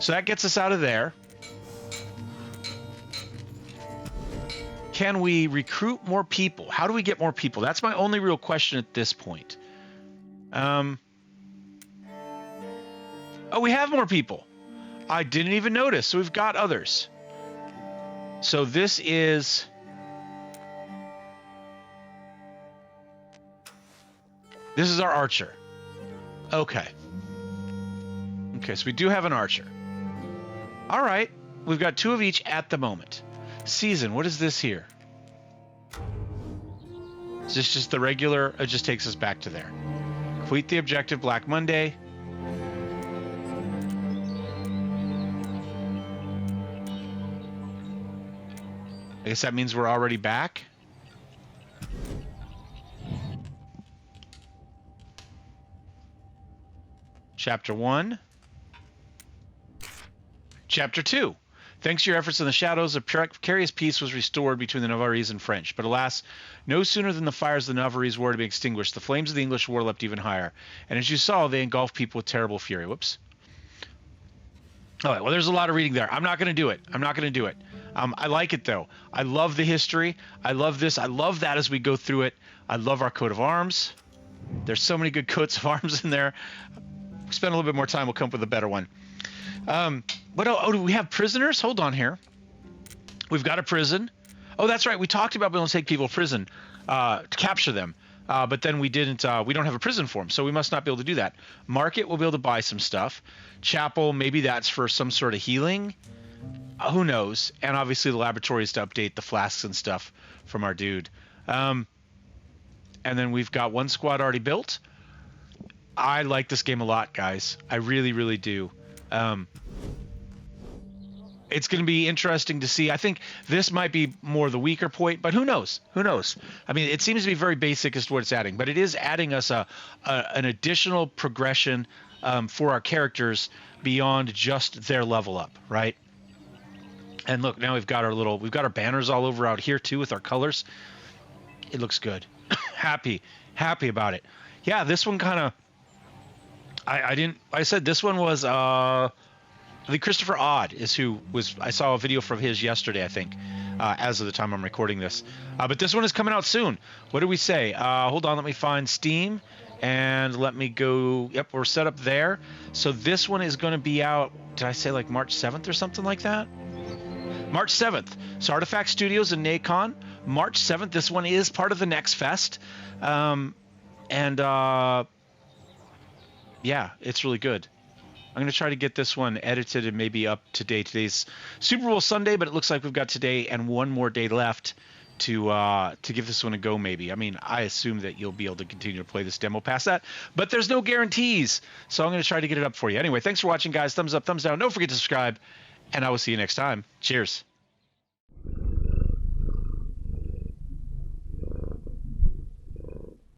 So that gets us out of there. Can we recruit more people? How do we get more people? That's my only real question at this point. Oh, we have more people. I didn't even notice. So we've got others. So this is... This is our archer. Okay. Okay, so we do have an archer. All right. We've got 2 of each at the moment. Season, what is this here? Is this just the regular? It just takes us back to there. Complete the objective, Black Monday. I guess that means we're already back. Chapter 1. Chapter 2. Thanks to your efforts in the shadows, a precarious peace was restored between the Navarrese and French. But alas, no sooner than the fires of the Navarrese were to be extinguished, the flames of the English war leapt even higher. And as you saw, they engulfed people with terrible fury. Whoops. All right, well, there's a lot of reading there. I'm not going to do it. I'm not going to do it. I like it, though. I love the history. I love this. I love that as we go through it. I love our coat of arms. There's so many good coats of arms in there. Spend a little bit more time, we'll come up with a better one. What? Oh, do we have prisoners? Hold on here. We've got a prison. Oh, that's right. We talked about being able to take people to prison to capture them. But then we didn't. We don't have a prison for them, so we must not be able to do that. Market, we'll be able to buy some stuff. Chapel, maybe that's for some sort of healing. Who knows? And obviously the laboratory is to update the flasks and stuff from our dude. And then we've got 1 squad already built. I like this game a lot, guys. I really, really do. It's going to be interesting to see. I think this might be more the weaker point, but who knows? Who knows? I mean, it seems to be very basic as to what it's adding, but it is adding us an additional progression for our characters beyond just their level up, right? And look, now we've got our banners all over out here too with our colors. It looks good. happy about it. Yeah, this one kind of. I said this one was I think Christopher Odd is who was. I saw a video from his yesterday, I think, as of the time I'm recording this. But this one is coming out soon. What did we say? Hold on, let me find Steam and let me go. Yep, we're set up there. So this one is going to be out. Did I say like March 7th or something like that? March 7th. So Artifact Studios and Nacon. March 7th. This one is part of the Next Fest. Yeah, it's really good. I'm going to try to get this one edited and maybe up to date. Today's Super Bowl Sunday, but it looks like we've got today and one more day left to give this one a go maybe. I mean, I assume that you'll be able to continue to play this demo past that, but there's no guarantees. So I'm going to try to get it up for you. Anyway, thanks for watching, guys. Thumbs up, thumbs down. Don't forget to subscribe, and I will see you next time. Cheers.